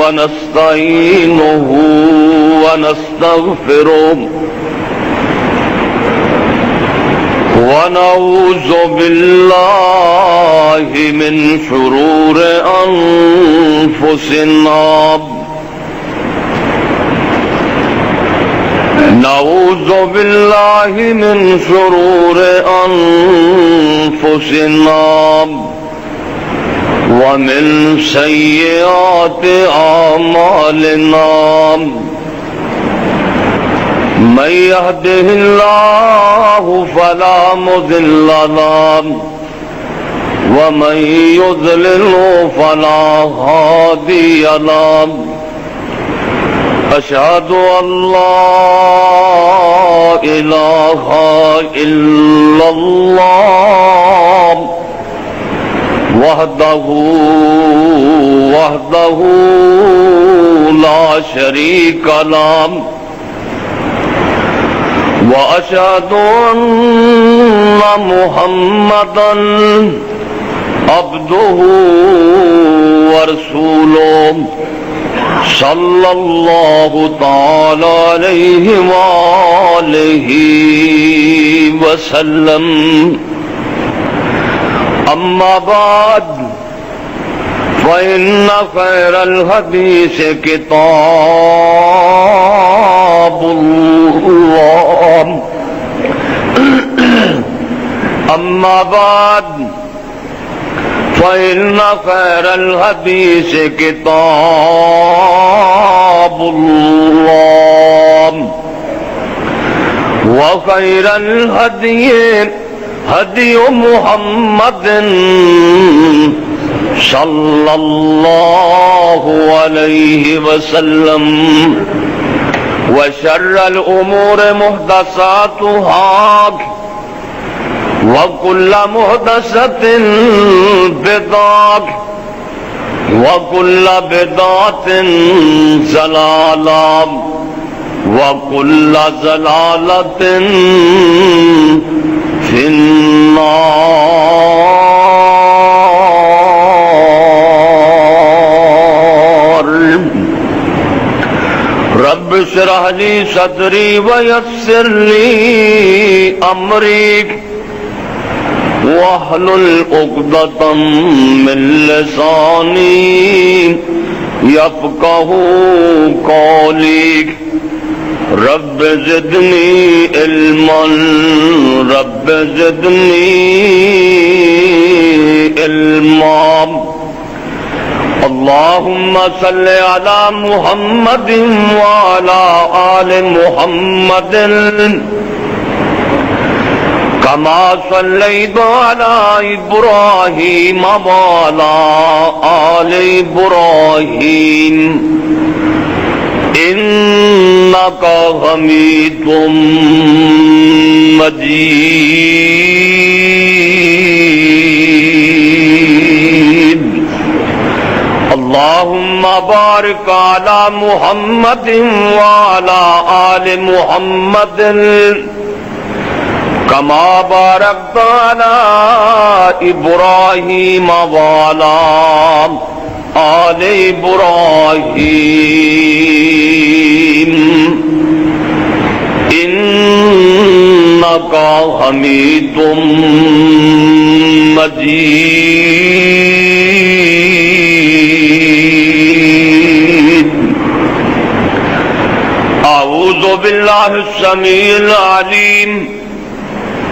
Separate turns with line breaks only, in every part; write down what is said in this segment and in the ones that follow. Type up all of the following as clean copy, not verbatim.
ونستعينه ونستغفره ونعوذ بالله من شرور أنفسنا نعوذ بالله من شرور أنفسنا ومن سيئات أعمالنا من يهده الله فلا مضل له ومن يضلل فلا هادي له أشهد أن لا إله إلا الله وحده لا شريك له وأشهد أن محمدا عبده ورسوله صلى الله تعالى عليه وآله وسلم أما بعد فإن خير الحديث كتاب الله أما بعد فإن خير الحديث كتاب الله وخير الهدي هدي محمد صلى الله عليه وسلم وشر الأمور محدثاتها وكل محدثة بدعة وكل بدعة ضلالة وكل ضلالة في النار رب اشرح لي صدري ويسر لي أمري واحلل عقدة من لساني يفقهوا قولي رب زدني علما رب زدني علما اللهم صل على محمد وعلى آل محمد كما صليت على إبراهيم وعلى آل إبراهيم إنك حميد مجيد اللهم بارك على محمد وعلى آل محمد كما باركت على إبراهيم وعلى آل إبراهيم إنك حميد مجيد أعوذ بالله السميع العليم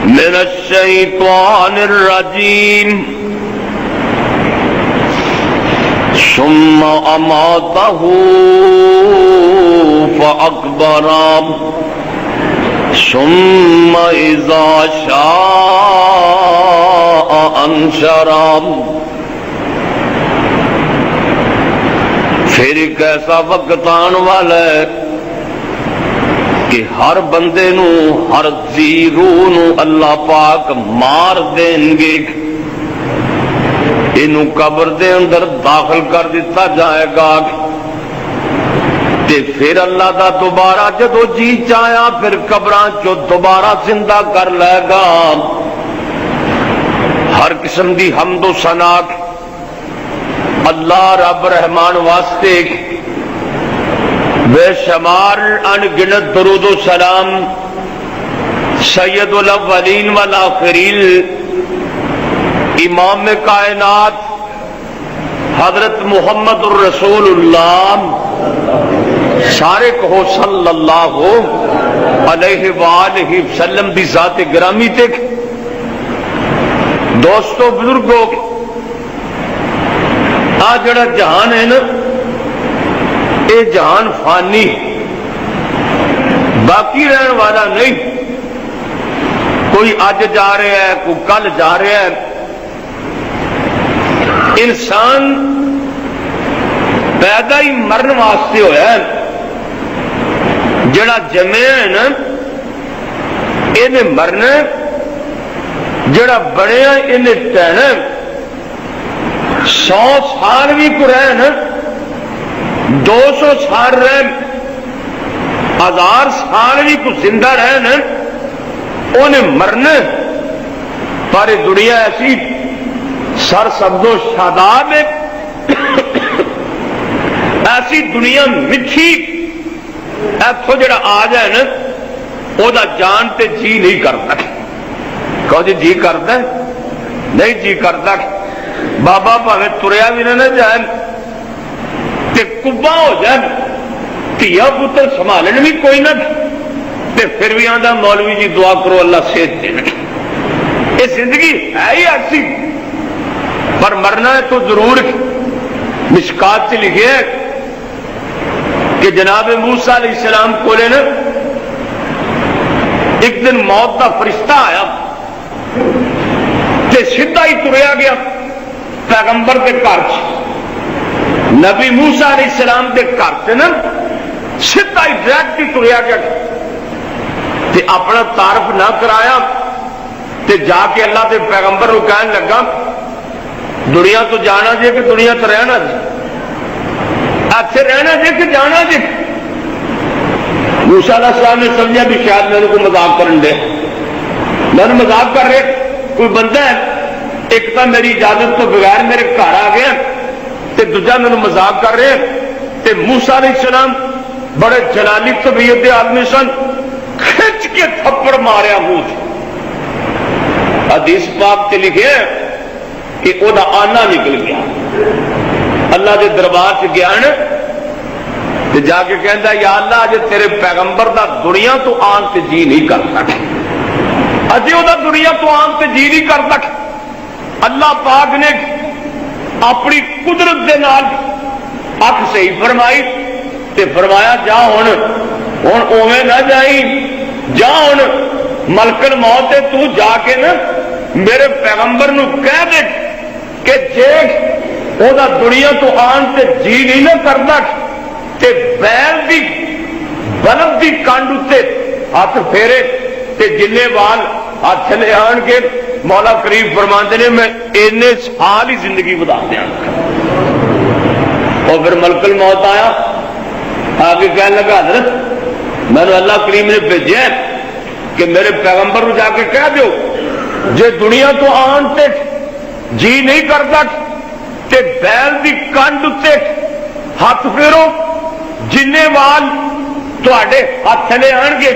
من الشيطان الرجيم ثم أماته فأقبره ثم إذا شاء أنشره پھر ایک ایسا وقت آن والا ہے کہ ہر بندے نو ہر ذی روح نو اللہ پاک مار دیں گے. انہوں قبر دے اندر داخل کر دیتا جائے گا تے پھر اللہ دا دوبارہ جدو جی چاہیا پھر قبراں چو دوبارہ زندہ کر لے گا. ہر قسم دی حمد و ثنا اللہ رب رحمان واسطے بے شمار ان گنت درود و سلام سید الاولین والآخرین امام کائنات حضرت محمد الرسول اللہ سارے کہو صلی اللہ علیہ وآلہ وسلم دی ذات گرامی تک دوستو بزرگوں آ جڑا جہان ہے نا یہ جہان فانی باقی رہن والا نہیں. کوئی اج جا رہا ہے کوئی کل جا رہا ہے. انسان پیدا ہی مرن واسطے ہویا ہے. جڑا جمیا ہے نا یہ مرنا جڑا بنیا یہ ٹہنا. 100 سال بھی کو رہن 200 سال رہن 1000 سال بھی کو زندہ رہن انہیں مرنا. پر دنیا ایسی سر سبز و شاداب ہے ایسی دنیا میٹھی اتوں جڑا آ جائے نا وہ جان تے جی نہیں کرتا. کہو جی کرتا نہیں جی کرتا. بابا پاوے تریا بھی نہ جائے تے کبا ہو جائے دھیا پتر سنبھالن بھی کوئی نہ تے پھر بھی آدھا مولوی جی دعا کرو اللہ صحت دے. یہ زندگی ہے ہی ایسی. پر مرنا ہے تو ضرور. مشکات سے لکھے ہے کہ جناب موسیٰ علیہ السلام کو لینا ایک دن موت کا فرشتہ آیا تے سیدھا ہی تریا گیا پیغمبر کے گھر نبی موسیٰ علیہ السلام کے گھر سے نا سیدھا ہی ڈائریکٹ ہی تریا گیا تے اپنا تعارف نہ کرایا تے جا کے اللہ کے پیغمبر کو کہنے لگا دنیا تو جانا جی کہ دنیا تو رہنا جی. اچھے رہنا جی کہ جانا جی. موسیٰ علیہ السلام نے سمجھا بھی شاید میرے کو مذاق کرن دے. میں نے مذاق کر رہے کوئی بندہ ہے ایک تو میری اجازت تو بغیر میرے گھر آ گیا تے دوجا میرے مذاق کر رہے تے موسیٰ علیہ السلام بڑے جلالی طبیعت دے آدمی سن کھچ کے تھپڑ ماریا منہ. حدیث پاک تے لکھے کہ وہ آنا نکل گیا. اللہ کے دربار سے گیا نا جا کے کہندا یا اللہ اج تیرے پیغمبر دا دنیا تو آن تے جی نہیں کرتا. اجے وہ دنیا تو آن تے جی نہیں کرتا. اللہ پاک نے اپنی قدرت دے نال اکھ صحیح فرمائی تے فرمایا جا ہن اوویں نہ جائی جا ہن ملک الموت تو جا کے نا میرے پیغمبر نو کہہ دے کہ جے وہ دنیا تو آن تے جی نہیں نہ کرتا تے بیل دی بلب دی کانڈ تے ہاتھ پھیرے تے جنے وال ہاتھ لے آن کے مولا کریم فرماندے نے میں اینے سال ہی زندگی بتا دیا. اور پھر ملک الموت آیا آگے کہنے لگا حضرت میں نے اللہ کریم نے بھیجا کہ میرے پیغمبر کو جا کے کہہ دو جے دنیا تو آن تے جی نہیں کرتا تے بیل دی کنڈ تے ہاتھ پھیرو جنے وال تواڈے ہاتھ لے آن گے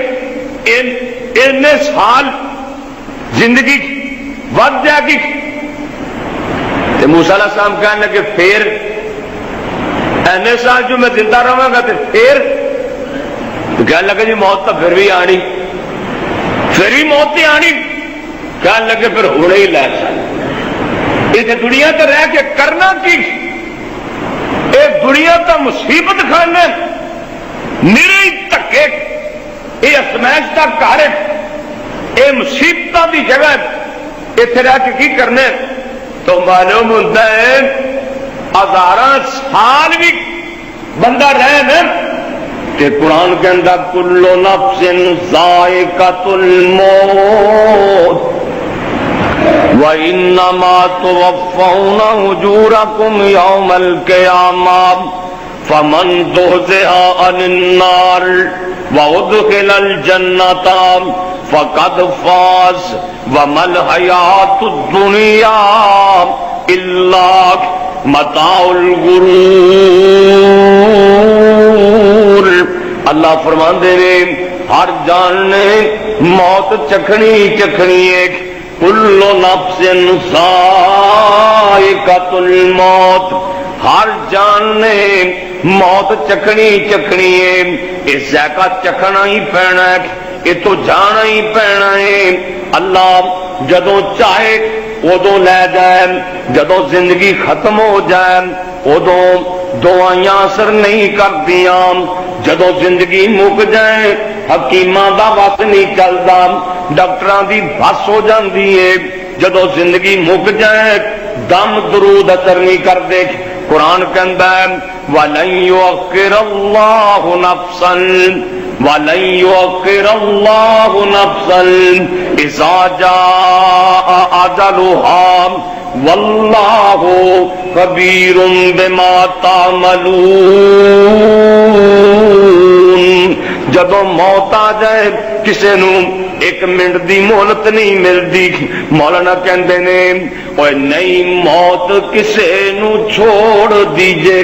اینے سال زندگی ود جائے گی. تے موسیٰ علیہ السلام کہنے لگے پھر اینے سال جو میں زندہ رہوں گا تے پھر کہنے لگے جی موت تو پھر بھی آنی پھر ہی موت ہی آنی. کہنے لگے پھر ہونے ہی لے سال اس دنیا تو رہ کے کرنا کی ایک دنیا کا مصیبت خانے میرے دھکے یہ اسمیش کا گھر یہ مصیبت کی جگہ اتنے رہ کے کی کرنے تو معلوم ہوتا ہے 1000 سال بھی بندہ رہے نا کہ قرآن کے اندر کل نفس ذائقۃ الموت وَإِنَّمَا تُوَفَّوْنَ أُجُورَكُمْ يَوْمَ الْقِيَامَةِ فَمَنْ زُحْزِحَ عَنِ النَّارِ وَأُدْخِلَ الْجَنَّةَ فَقَدْ فَازَ وَمَا الْحَيَاةُ الدُّنْيَا إِلَّا مَتَاعُ الْغُرُورِ. اللہ فرماندے نے ہر جان نے موت چکھنی چکھنی ہے، کل نفس ذائقۃ الموت، ہر جان نے موت چکھنی چکھنی ہے، اس ذائقہ چکھنا ہی پینا ہے، یہ تو جانا ہی پینا ہے۔ اللہ جدوں چاہے ادوں لے جائے، جدوں زندگی ختم ہو جائے ادوں دوائیاں اثر نہیں کردیاں، جدوں زندگی مک جائے حکیماں دا وقت نہیں چلدا، ڈاکٹراں دی بس ہو جاندی ہے، جدوں زندگی مک جائے دم درود اثر نہیں کردے۔ قرآن کہندا ہے وَلَن يُؤَخِّرَ اللَّهُ نَفْسًا وَلَن يُؤَخِّرَ اللَّهُ نَفْسًا إِذَا جَاءَ أَجَلُهَا وَاللَّهُ خَبِيرٌ بِمَا تَعْمَلُونَ۔ جدوں موت آ جائے کسے نو ایک منٹ دی مہلت نہیں ملدی، مولانا کہندے نے اوے نہیں موت کسے نو چھوڑ دیجے،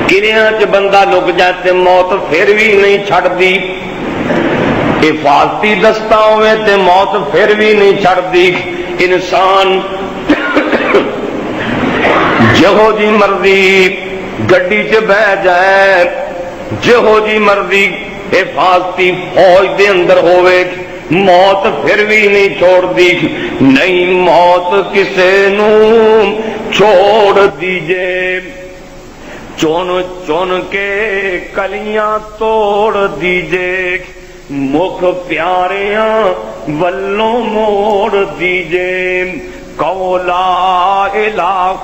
کنیاں چ بندہ لک جاتے موت پھر بھی نہیں چھڑ دی، حفاظتی دستہ ہوئے تے موت پھر بھی نہیں چھڑ دی۔ انسان جہو جی مرضی گڈی چ بہ جائے، جہو جی مرضی حفاظتی فوج دے اندر ہوئے، موت پھر بھی نہیں چھوڑ دی۔ نہیں موت کسے نو چھوڑ دیجے، چون چون کے کلیاں توڑ دیجے، مکھ پیاریاں ولوں موڑ دیجے، کہو لا الہ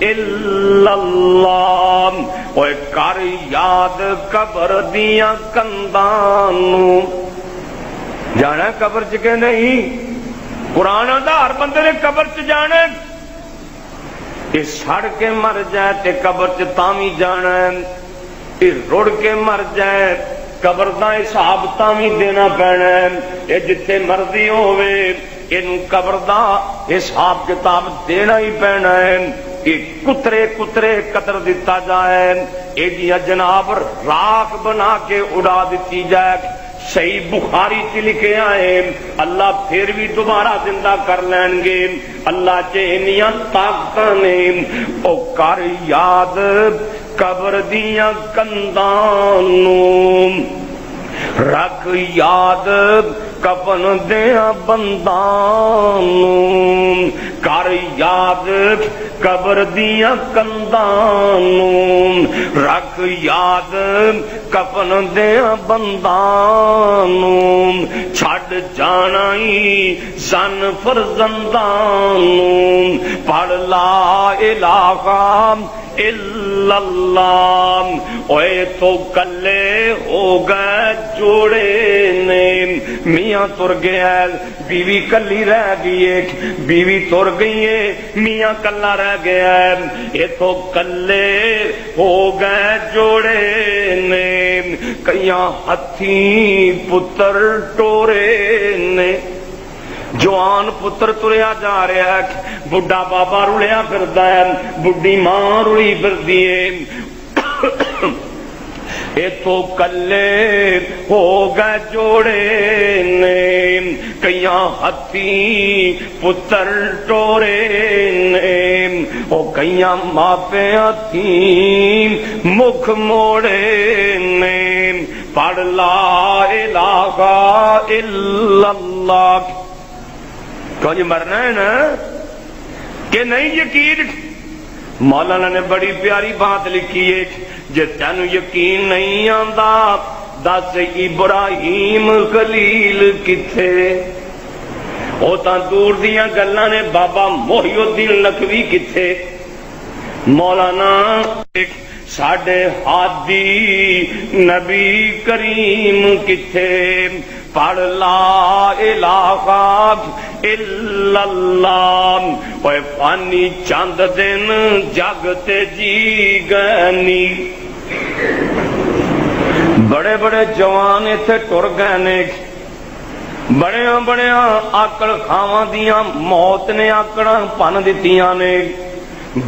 الا اللہ، اوے کر یاد قبر دیاں کندانوں۔ جانا قبر چ کہ نہیں؟ قرآن دا ہر بندے نے قبر چ جانا، یہ سڑ کے مر جائے تے قبر چ تاوی جانا ہے، یہ رڑ کے مر جائے قبر دا حساب تاوی دینا پینا ہے، یہ جتھے مرضی ہوئے انہوں قبر دا حساب کتاب دینا ہی پینا ہے۔ کہ کترے کترے قطر دیتا جائے، اے جی جناب راک بنا کے اڑا دیتی جائے، صحیح بخاری چ لکھے آئے اللہ پھر بھی دوبارہ زندہ کر لین گے، اللہ چینیاں طاقتاں نے، او کر یاد قبر دیاں کندانوں، رکھ یاد کفن دیاں بندانوں، کر یاد قبر دیاں کندانوں، رکھ یاد کفن دیاں بندانوں، چھڈ جانا ہی سن فرزندانوں، پڑھ لا الہ الا اللہ، اوے تو کلے ہو گئے جوڑے نے، میاں تر گیا بیوی کلی رہ گئی ہے، بیوی تر گئی ہے میاں کلا رہ گیا ہے، یہ تو کلے ہو گئے جوڑے نے، کئیاں ہتھی پتر ٹورے نے، جوان پتر تریا جا رہا ہے، بڈھا بابا رلیا پھردا ہے، بڈھی ماں رلی پھردی ہے، اے تو کلے ہو گئے جوڑے نے، کئیاں ہتھی پتر ٹورے نے، او کئیاں ماپے ہتھی مکھ موڑے نے، پڑھ لا الہ الا اللہ۔ تو یہ مرنا ہے نا کہ نہیں؟ یقین مولانا نے بڑی پیاری بات لکھی ہے، جے تینوں یقین نہیں آندا دس ابراہیم خلیل کتھے، وہ تاں دور دیاں گلاں نے، بابا محی الدین لکھوی کتھے، مولانا ساڈے ہادی نبی کریم کتھے، پڑھ لا الہ الا اللہ، اوے فانی چند دن جگ تے جی گنی، بڑے بڑے جوان ایتھے ٹر گئے نے، بڑیاں بڑیاں آکڑ کھاواں دیاں موت نے آکڑاں پن دتیاں نے،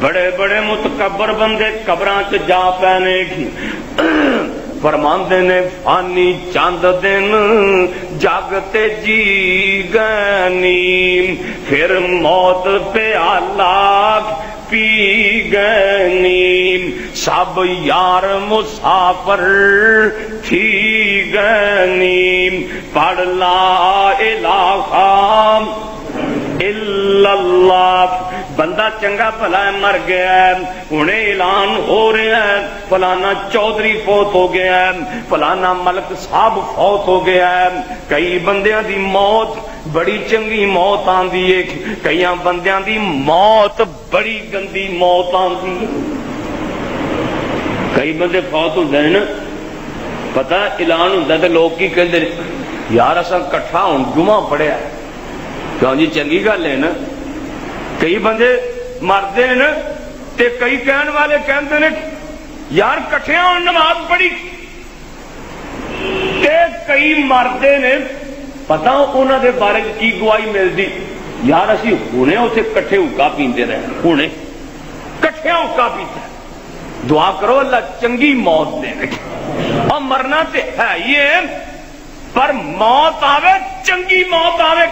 بڑے بڑے متکبر بندے قبراں چ جا پے نے، فرماندے نے فانی چاند دن جاگتے جی گنی پھر موت پہ آلاک پی گنی سب یار مسافر تھی گنی پڑھ لا الہ الا اللہ بندہ چنگا بھلا مر گیا ہے انہیں اعلان ہو رہا ہے فلانا چودھری فوت ہو گیا ہے فلانا ملک صاحب فوت ہو گیا ہے کئی بندیاں دی موت بڑی چنگی موت آندی ہے کئی بندیاں دی موت بڑی گندی موت آندی ہے کئی بندے فوت ہوندے ہیں نا پتہ اعلان ہوندا تے لوگ کی کہندے یار اساں کٹھا ہن جمعہ پڑھیا کیوں جی چنگی گل ہے نا کئی بندے مردے ہیں نا تے کئی کہن والے کہندے نے یار کٹھے ہون نماز پڑھی تے کئی مردے نے پتہ انہاں دے بارے کی گواہی ملدی یار اسی ہنے اوتھے کٹھے ہوکا پیندے رہے ہنے کٹھے ہوکا پیتے دعا کرو اللہ چنگی موت دے اور مرنا تے ہے یہ پر موت آوے چنگی موت آوے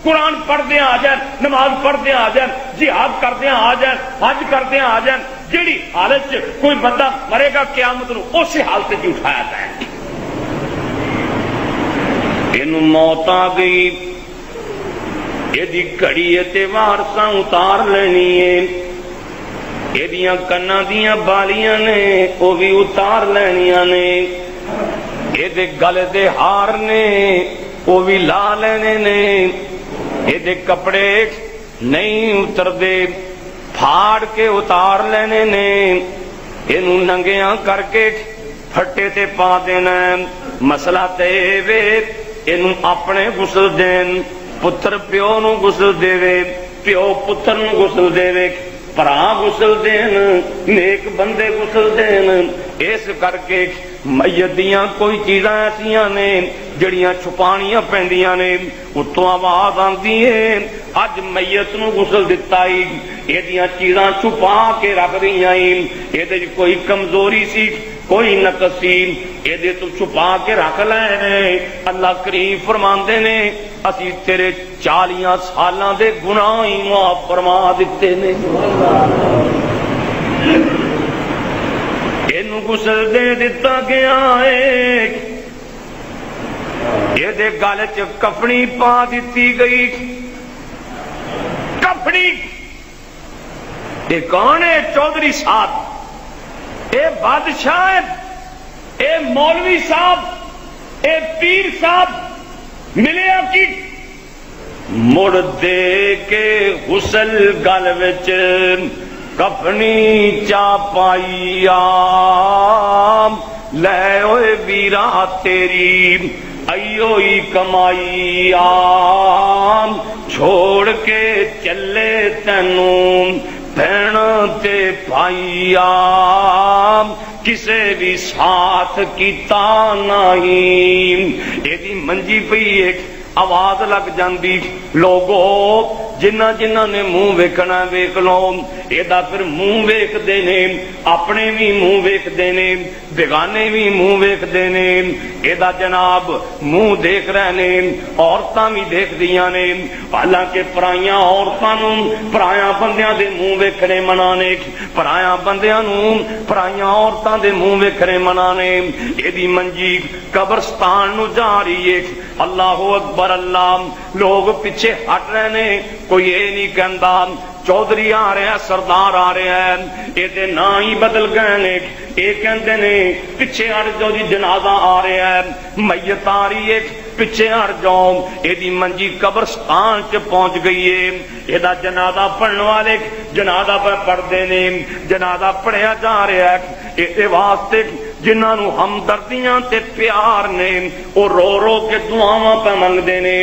قرآن پڑھدے آ جائیں نماز پڑھدے آ جائیں جہاد کردے آ جائیں حج کردے آ جائیں جیڑی حالت کوئی بندہ مرے گا قیامت نو اسی حالت چ اٹھایا جائے اینو موت آ گئی ایدی گھڑی تے وارساں اتار لینی ہے ایدیاں کناں دیاں بالیاں نے او بھی اتار لینیاں نے ایدے گلے دے ہار نے او بھی لا لینے نے ایدے کپڑے نہیں اتر دے پھاڑ کے اتار لینے نے اینو ننگیاں کر کے پھٹے تے پا دینا مسئلہ تے وے اینو اپنے غسل دین پتر پیو نو غسل دے وے پیو پتر نو غسل دے وے پرا غسل دین نیک بندے غسل دین اس کر کے میت دیاں کوئی چیزاں ایسیاں نے جڑیاں چھپانیاں پیندیاں نے اتوں آواز آندی ہے اج میت نو غسل دتا ہی ایدیاں چیزاں چھپا کے رکھ رہی ہیں ایدے کوئی کمزوری سی کوئی نقص سی ایدے تو چھپا کے رکھ لے اللہ کریم فرماندے نے اسی تیرے 40 سالاں دے گناہ ہی معاف فرما دتے نے اینو غسل دے دتا گیا ہے یہ دے گل چ کفنی پا دیتی گئی کفنی یہ کون ہے چودھری صاحب اے بادشاہ اے مولوی صاحب اے پیر صاحب ملے کی مڑ دے کے غسل گل وچ کفنی چا پائی لے اوے ویرا تیری ایوئی کمائی چھوڑ کے چلے تینوں بہن تے بھائی کسے بھی ساتھ کیتا نہیں ایدی منجی پئی ایک آواز لگ جاندی لوگو جنہ جنہ نے منہ ویکھنا ویکھ لو ایدا پھر منہ ویکھ دینے اپنے بھی منہ ویکھ دینے بیگانے بھی منہ ویکھ دینے ایدا جناب منہ دیکھ رہنے عورتاں بھی دیکھ دیاں نے حالانکہ پرائیاں عورتاں نوں پرائیاں بندیاں دے منہ ویکھنے منانے پرائیاں بندیاں نوں پرائیاں عورتاں دے منہ ویکھنے منانے ایدی منجی قبرستان نو جا رہی ہے اللہ اکبر اللہ لوگ پیچھے ہٹ رہے نے کوئی یہ نہیں کہندا چودھری آ رہے ہیں سردار آ رہے ہیں یہ نا ہی بدل گئے نے یہ کہندے نے پیچھے ہٹ جاؤ جی جنازہ آ رہا ہے میت آ رہی ہے پیچھے ہٹ جاؤ یہ منجی قبرستان چ پہنچ گئی ہے یہ جنازہ پڑھنے والے جنازہ پہ پڑھتے نے جنازہ پڑھیا جا رہا ہے یہ واسطے جنہاں نو ہمدردیاں تے پیار نے او رو رو کے دعاواں پہ منگدے نے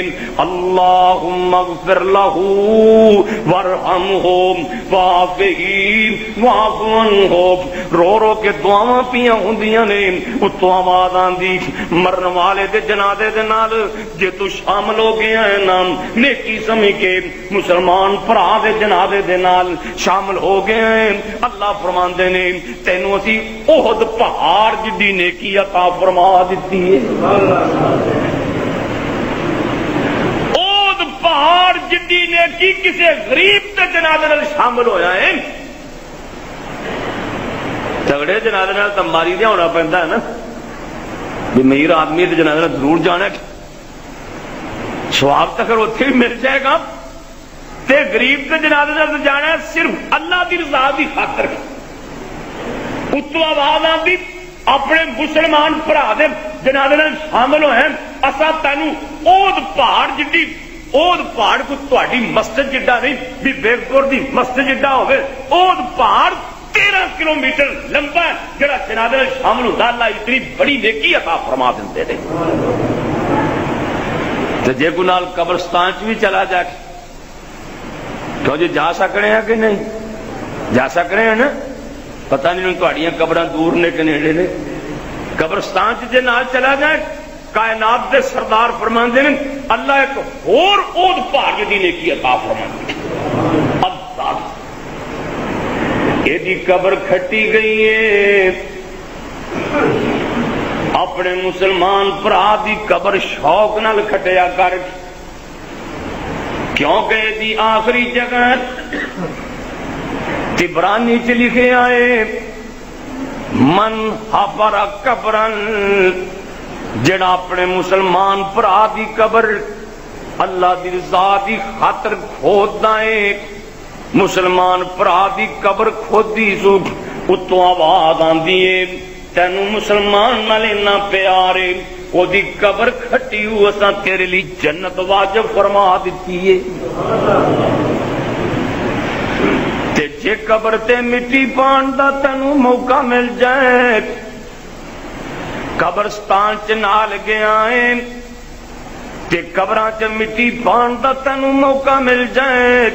اللہم اغفر لہو ورحمہ وعافہ واعف عنہ رو رو کے دعاواں پیاں ہوندیاں نے اتوں آواز آندی مرن والے دے جنازے دے نال جے تو شامل ہو گیا ہے نا نیکی سمجھ کے مسلمان بھرا دے جنازے دے نال شامل ہو گئے ہیں اللہ فرماندے نے تینوں اسی احد پہاڑ پہاڑ جدی نیکی عطا فرما دیتی ہے. اود پہاڑ جدی نیکی کسی غریب تے جنازے نال شامل ہویا ہے. تگڑے جنازے نال تو ماری دیا ہونا پہنتا ہے نا بھی امیر آدمی تے جنازے نال ضرور جانا ہے. سواب تک اتنے بھی مل جائے گا. تے غریب تے جنازے نال جانا ہے صرف اللہ دی رضا دی خاطر. اتو آواز آتی اپنے مسلمان بھرا دے جنازے نال شامل ہوئے اسا تینوں اود پہاڑ جڈی اود پہاڑ کو تہاڈی مسجد جڈا نہیں بھی بیگپور دی مسجد جڈا ہوئے اود پہاڑ 13 کلومیٹر لمبا ہے جڑا جنازے نال شامل ہوتا اللہ اتنی بڑی نیکی عطا فرما دیندے نے. تے جے کو نال قبرستان چ بھی چلا جا کے تو جی جا سکنے ہیں کہ نہیں جا سکنے ہیں نا. پتہ نہیں تہاڈیاں قبراں دور نے کہ نیڑے نے. قبرستان چ جے نال چلا جائے کائنات دے سردار فرماندے نے اللہ ایک اور اود پہاڑ دی نیکی عطا فرماندے. اللہ ایدی قبر کھٹی گئی ہے. اپنے مسلمان بھرا دی قبر شوق نال کھٹیا کر کیونکہ دی آخری جگہ عبرانی چ لکھے آئے من حفر قبرن جڑا اپنے مسلمان بھرا دی قبر اللہ دی رضا دی خاطر کھودنا ہے. مسلمان بھرا دی قبر کھودی سو اتوں آواز آندی ہے تینوں مسلمان نال اتنا پیار ہے وہ دی قبر کھٹی ہو اساں تیرے لیے جنت واجب فرما دیتی ہے. تے جے قبر تے مٹی پان دا تینوں موقع مل جائے قبرستان چ نال گیا ہے تے قبراں چ مٹی پان دا تینوں موقع مل جائے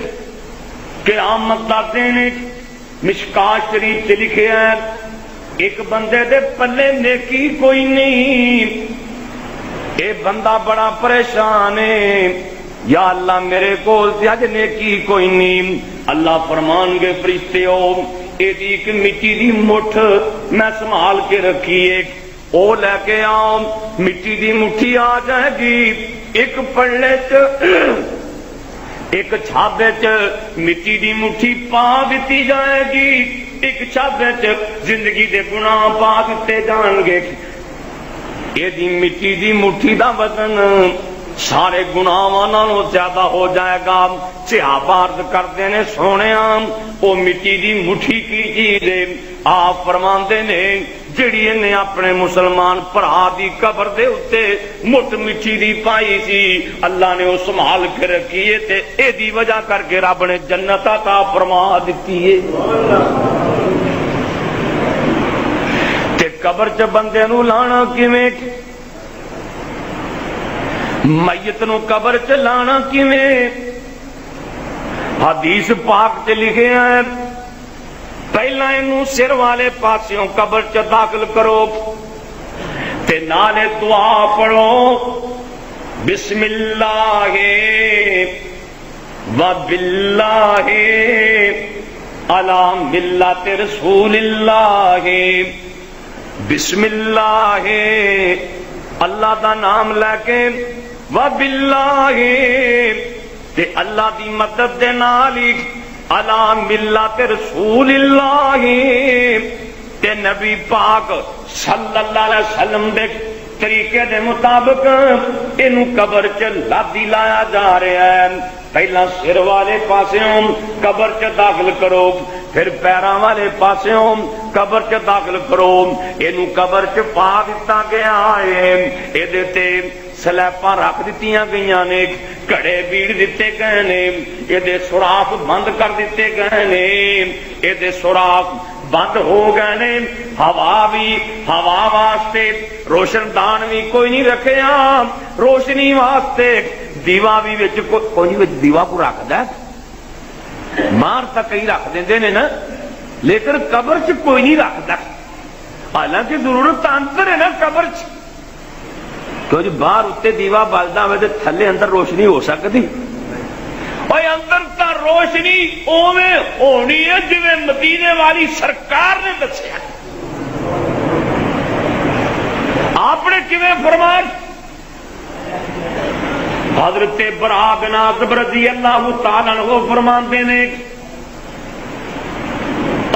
قیامت دا دن مشکات شریف چ لکھیا ہے ایک بندے دے پلے نیکی کوئی نہیں. اے بندہ بڑا پریشان ہے یا اللہ میرے کول تے اج نیکی کوئی نہیں. اللہ فرمان گے فرشتے ہو ایدی ایک مٹی دی مٹھ میں سنبھال کے رکھی ہے او لے کے آؤ. مٹی دی مٹھی آ جائے گی ایک پلے ایک چھابے چ مٹی دی مٹھی پا دیتی جائے گی ایک چھابے چ زندگی دے گناہ پا دیتے جان گے. یہ دی مٹی دی مٹھی دا وزن سارے گناہاں نالوں زیادہ ہو جائے گا. صحابہ عرض کردے نے سونیا او مٹی دی مٹھی کی چیز ہے. آپ فرماندے نے جڑی نے اپنے مسلمان بھرا دی قبر دے اتے مٹ مٹی دی پائی سی اللہ نے اس سنبھال کے رکھی ہے تے اے دی وجہ کر کے رب نے جنت عطا فرما دیتی ہے. تے قبر چ بندے نو لانا کیویں میت نو قبر چ لانا کیویں حدیث پاک تے لکھے ہیں پہلا اینو سر والے پاسیوں قبر چ داخل کرو تے نالے دعا پڑھو بسم اللہ و باللہ علی ملت رسول اللہ. بسم اللہ اللہ دا نام لے کے و باللہ تے اللہ دی مدد دے نال علی ملت رسول اللہ تے نبی پاک صلی اللہ علیہ وسلم دے طریقے دے مطابق اینو قبر چ لادی لایا جا رہا ہے. پہلا سر والے پاسوں قبر چ داخل کرو پھر پیراں والے پاسوں قبر چ داخل کرو. اینو قبر چ پا دتا گیا ہے اے تے سلیپاں رکھ دتیاں گئیاں نے کڑے بیڑ دیتے گئے نے یہ سوراخ بند کر دیتے گئے نے یہ سوراخ بند ہو گئے نے. ہوا واسطے روشن دان بھی کوئی نہیں رکھیا روشنی واسطے دیوا بھی کوئی نہیں دیوا کو رکھدا باہر تک کئی رکھ دیندے نے نا لیکن قبر چ کوئی نہیں رکھدا. حالانکہ ضرورت انتر ہے نا قبر چ کیونکہ باہر اتنے دیوا بلدا ہوئے تو تھلے اندر روشنی ہو سکتی اور اندر تا روشنی اوویں ہونی ہے جویں مدینے والی سرکار نے دسیا. آپ نے کیویں فرمایا؟ حضرت براء بن عازب رضی اللہ تعالی عنہ فرماندے نے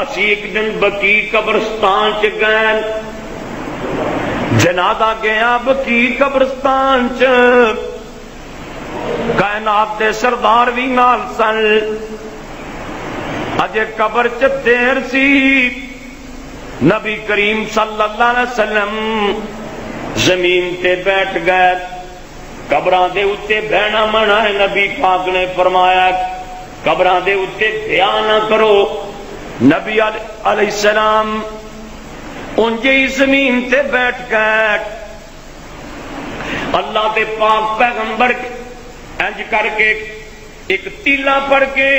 اسی ایک دن بقیع قبرستان چ گئے، جنازہ گیا بقیع قبرستان چ، کائنات دے سردار بھی نال سن، اجے قبر چ دیر سی، نبی کریم صلی اللہ علیہ وسلم زمین تے بیٹھ گئے، قبراں دے اتے بہنا منع ہے، نبی پاک نے فرمایا قبراں دے اتے بیا نہ کرو، نبی علیہ السلام انجے ہی زمین تے بیٹھ گئے، اللہ دے پاک پیغمبر انج کر کے ایک تیلا پڑھ کے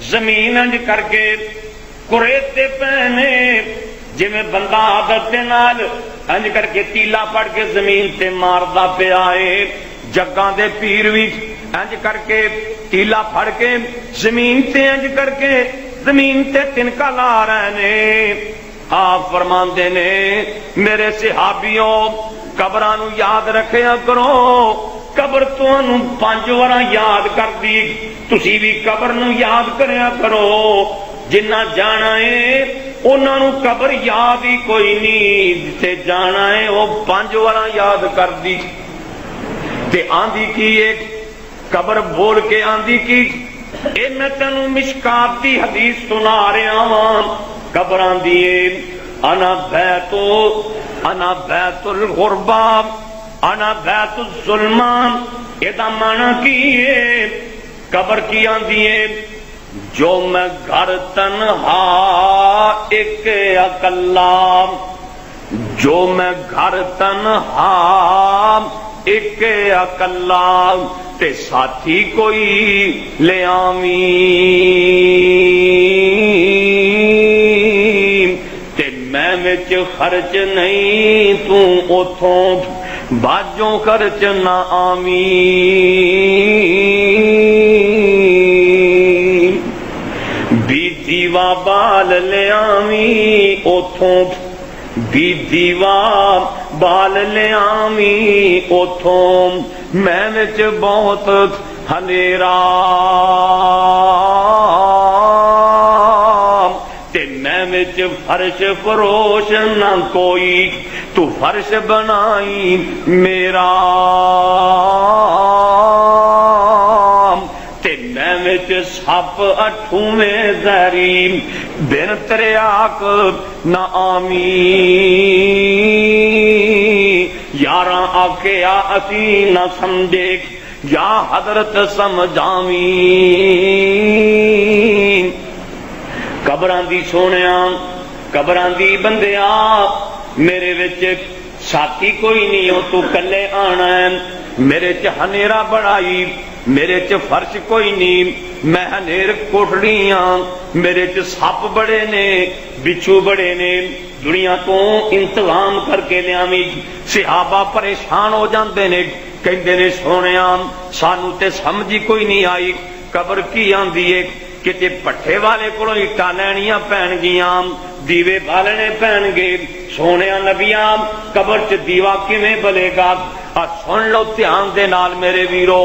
زمین انج کر کے کریتے پہنے، جویں بندہ عادت دے نال انج کر کے تیلا پڑھ کے زمین تے ماردا پیا ہے، جگاں دے پیر وی انج کر کے تیلا پھڑ کے زمین تے انج کر کے زمین تے تنکا لا رہے نے۔ آپ فرماندے نے میرے صحابیوں قبراں نو یاد رکھیا کرو، قبر تانوں 5 وار یاد کر دی، تسی بھی قبر نو یاد کریا کرو، جنہ جانا ہے انہاں نو قبر یاد ہی کوئی نہیں، جتھے جانا ہے وہ 5 وار یاد کر دی۔ تے آندھی کی ایک قبر بول کے آندھی کی اے میں تینوں مشکات دی حدیث سنا رہا ہاں، قبر آندھی انا بیت الغربہ انا بیت الظلمان، ادا معنی کی ہے قبر کی آندھی ہے جو میں گھر تنہا ایک اکلا، جو میں گھر تنہا ایک اکلا، تے ساتھی کوئی لے آویں، تے میں وچ خرچ نہیں تو اتھوں باجوں خرچ نہ آویں، بھی دیوا بال لے آویں اتھوں، بھی دیوا بال لے آویں اتھوں، میں وچ بہت ہنیرا، تے میں وچ فرش فروش نہ کوئی، تو فرش بنائی میرا، تے میں وچ سپ 8ویں زہری، بن تریاک نہ آویں، یاراں آکھیا اسی نہ سمجھے یا حضرت سمجھاویں، قبراں دی سونیاں قبراں دی بندیا، میرے وچ ساتھی کوئی نہیں ہو، تو کلے آنا ہے، میرے چ ہنیرا بڑائی، میرے چ فرش کوئی نہیں، میں ہنیر کوٹڑی ہاں، میرے چ سپ بڑے نے بچھو بڑے نے، دنیا تو انتظام کر کے لیاویں۔ صحابہ پریشان ہو جاندے نے، کہندے نے سونیاں سانو تے سمجھی کوئی نہیں آئی، قبر کی آندی ہے کہ پٹھے والے کو اٹا لینیاں پین گیاں، دیوے بالنے پین گے، سونے نبیاں قبر چ دیوا کیویں بلے گا؟ سن لو دھیان دے نال میرے ویرو،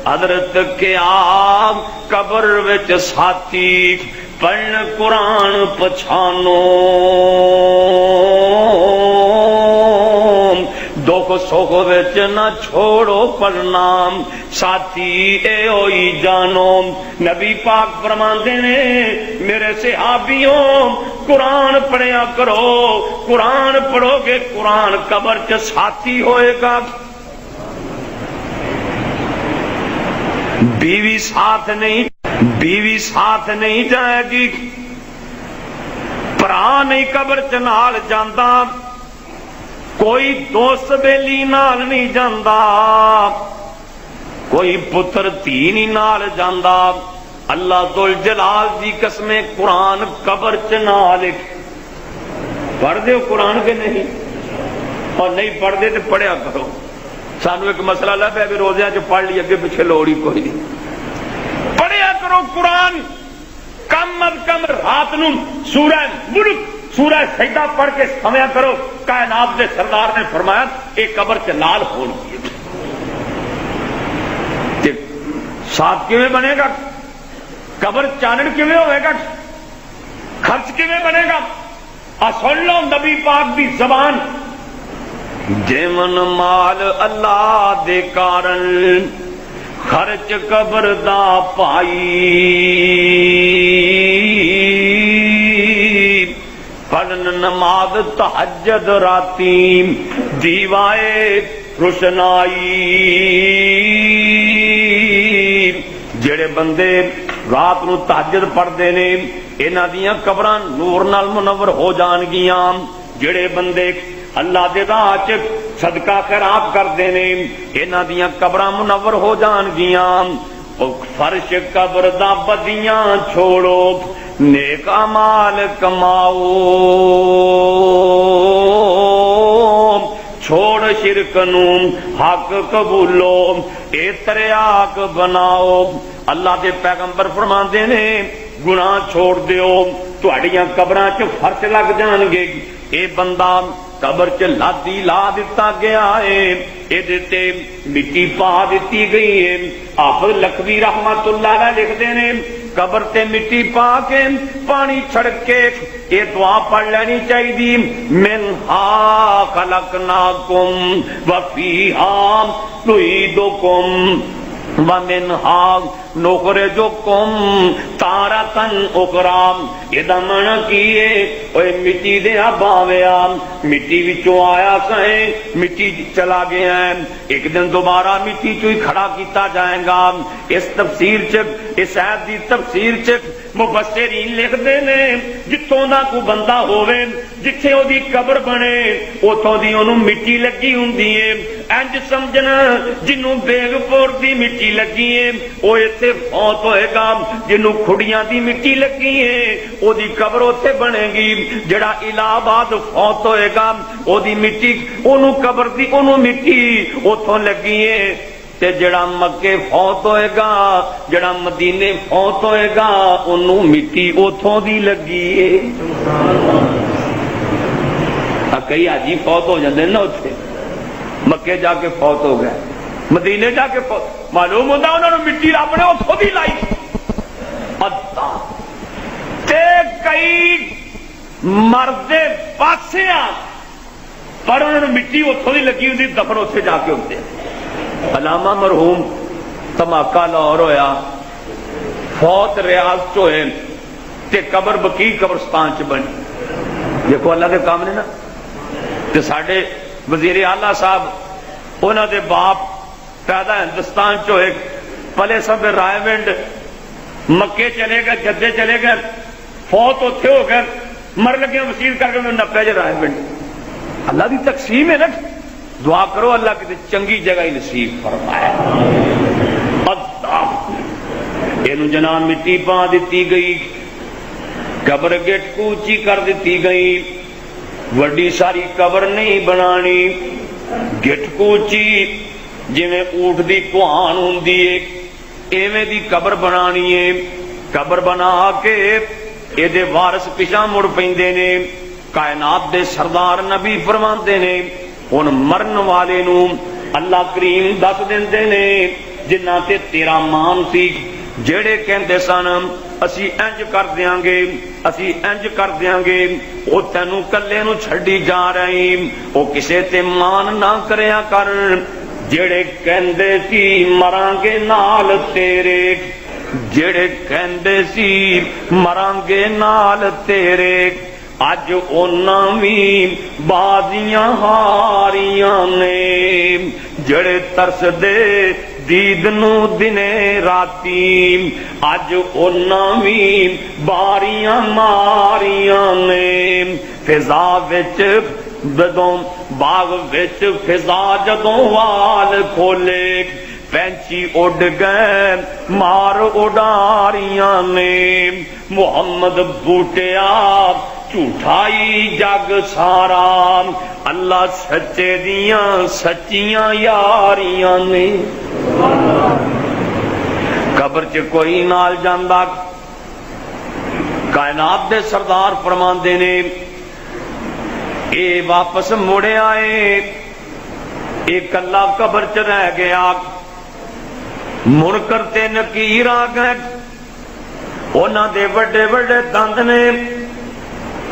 حضرت کیا قبر وچ ساتھی پڑھن قرآن پچھانو، دکھ سکھ وچ نہ چھوڑو پڑھنا، ساتھی اے ہوئی جانو۔ نبی پاک فرماندے نے میرے صحابیوں قرآن پڑھیا کرو، قرآن پڑھو گے قرآن قبر چ ساتھی ہوئے گا۔ بیوی ساتھ نہیں جائے گی، بھرا نہیں قبر چ نال جاندا، کوئی دوست بیلی نال نہیں جاندا، کوئی پتر دھی نہیں نال جاندا۔ اللہ ذوالجلال دی قسم قرآن قبر چ نال پڑھ دیو قرآن کے نہیں، اور نہیں پڑھ دے تو پڑھیا کرو۔ سانو ایک مسئلہ لبیا بھی روزیاں چ پڑھ لی، اگے پیچھے لوڑ ہی کوئی نہیں، پڑھیا کرو قرآن۔ کم از کم رات نو سورہ ملک سورہ سجدہ پڑھ کے سمیا کرو، کائنات دے سردار نے فرمایا ایک قبر چ لال ہون کی صاف کیویں بنے گا، قبر چانن کیویں ہوئے گا، خرچ کیویں بنے گا؟ سن لو نبی پاک دی زبان، جیون مال اللہ دے کارن خرچ قبر دا پائی، پڑھن نماز تہجد راتی دیوائے روشنائی، جڑے بندے رات نو تہجد پڑھتے نے انہاں دیاں قبراں نور نال منور ہو جان گیاں، جڑے بندے اللہ دے راہ چ صدقہ خیرات کرتے نے انہاں دیاں قبراں منور ہو جان گیاں۔ فرش قبر دا بدیاں چھوڑو نیک اعمال کماؤ، چھوڑ شرک نو حق قبولو اے تریاک بناؤ۔ اللہ دے پیغمبر فرماندے نے گناہ چھوڑ دیو تہاڈیاں قبراں چ فرش لگ جان گے۔ اے بندہ قبر چ لادی لا دتا گیا ہے، اے تے مٹی پا دتی گئی ہے۔ حافظ لکھوی رحمت اللہ علیہ لکھدے نے قبر تے مٹی پا کے پانی چھڑک کے یہ دعا پڑھ لینی چاہیے، منہا خلقناکم وفیہا نعیدکم ومنہا نخرجکم تارۃ اخری۔ یہ من کیے اوے مٹی دے باویا، مٹی وچوں آیا سائیں مٹی چلا گیا ہے، ایک دن دوبارہ مٹی چوں ہی کھڑا کیتا جائے گا۔ اس تفسیر چ اس آیت دی تفسیر چ مفسرین لکھدے نے جتوں دا کوئی بندہ ہووے جتھے او دی قبر بنے اوتھوں دی اونوں مٹی لگی ہوندی ہے، انج سمجھنا جنوں بیگ پور دی مٹی لگی ہے او ایتھے فوت ہوئے گا، جنوں کھڑیاں دی مٹی لگی ہے او دی قبر اوتھے بنے گی، جڑا الہ آباد فوت ہوئے گا او دی مٹی اونوں قبر دی اونوں مٹی اوتھوں لگی ہے، تے جڑا مکے فوت ہوئے گا جڑا مدینے فوت ہوئے گا انہوں مٹی اوتھوں دی لگی ہے۔ کئی حاجی فوت ہو جاندے نا اوتھے، مکے جا کے فوت ہو گئے، مدینے جا کے فوت، معلوم ہوتا انہوں نے مٹی رب نے اوتھوں دی لائی۔ تے کئی مرد پاسے آ پر انہوں نے مٹی اوتھوں دی لگی ہوندی، دفن اوتھے جا کے ہوندے۔ علامہ مرحوم دھماکہ لاہور ہویا، فوت ریاض چ ہوئے تے قبر بقیع قبرستان چ بنی۔ دیکھو اللہ کے کام نے نا۔ تے ساڈے وزیر اعلیٰ صاحب انہاں دے باپ پیدا ہندوستان چ ہوئے، پلے سب رائے ونڈ مکے چلے گئے، جدے چلے گئے، فوت اوتھے ہو گئے، مر لگے وسیل کر کے نپے رائے ونڈ۔ اللہ دی تقسیم ہے نا، دعا کرو اللہ کی چنگی جگہ ہی نصیب فرمائے۔ یہ جناب مٹی پا دیتی گئی، قبر گٹ کوچی کر دیتی گئی، وڈی ساری قبر نہیں بنانی، گٹ کوچی جویں اونٹ دی کوہان ہوندی ہے ایویں دی قبر بنانی ہے۔ قبر بنا کے یہ دے وارث پیچھا مڑ پیندے نے۔ کائنات دے سردار نبی فرماندے نے ہن مرن والے نو اللہ کریم دس دیندے نے جنہاں تے تیرا مان سی، جڑے کہندے سن اسی انج کر دیاں گے اسی انج کر دیاں گے، او تینوں کلے نو چھڈی جا رہی، او کسے تے مان نہ کریا کر۔ جڑے کہندے سی مراں گے نال تیرے، جڑے کہندے سی مراں گے نال تیرے، اج انہاں وی بازیاں ہاریاں نے۔ جڑے ترس دے دید نو دنے راتی، اج انہاں وی باریاں ماریاں نے۔ فضا وچ جدوں باغ وچ فضا جدوں وال کھولے، پینچی اڈ گئے مار اڈاریاں نے۔ محمد بوٹیا جھوٹائی جگ سارا، اللہ سچے دیاں سچیاں یاریاں نے۔ قبر چ کوئی نال جاندا، کائنات دے سردار فرماندے نے اے واپس مڑے آئے، ایک اللہ قبر چ رہ گیا، منکر تے نکیر آ گئے، انہاں دے وڈے وڈے دند نے،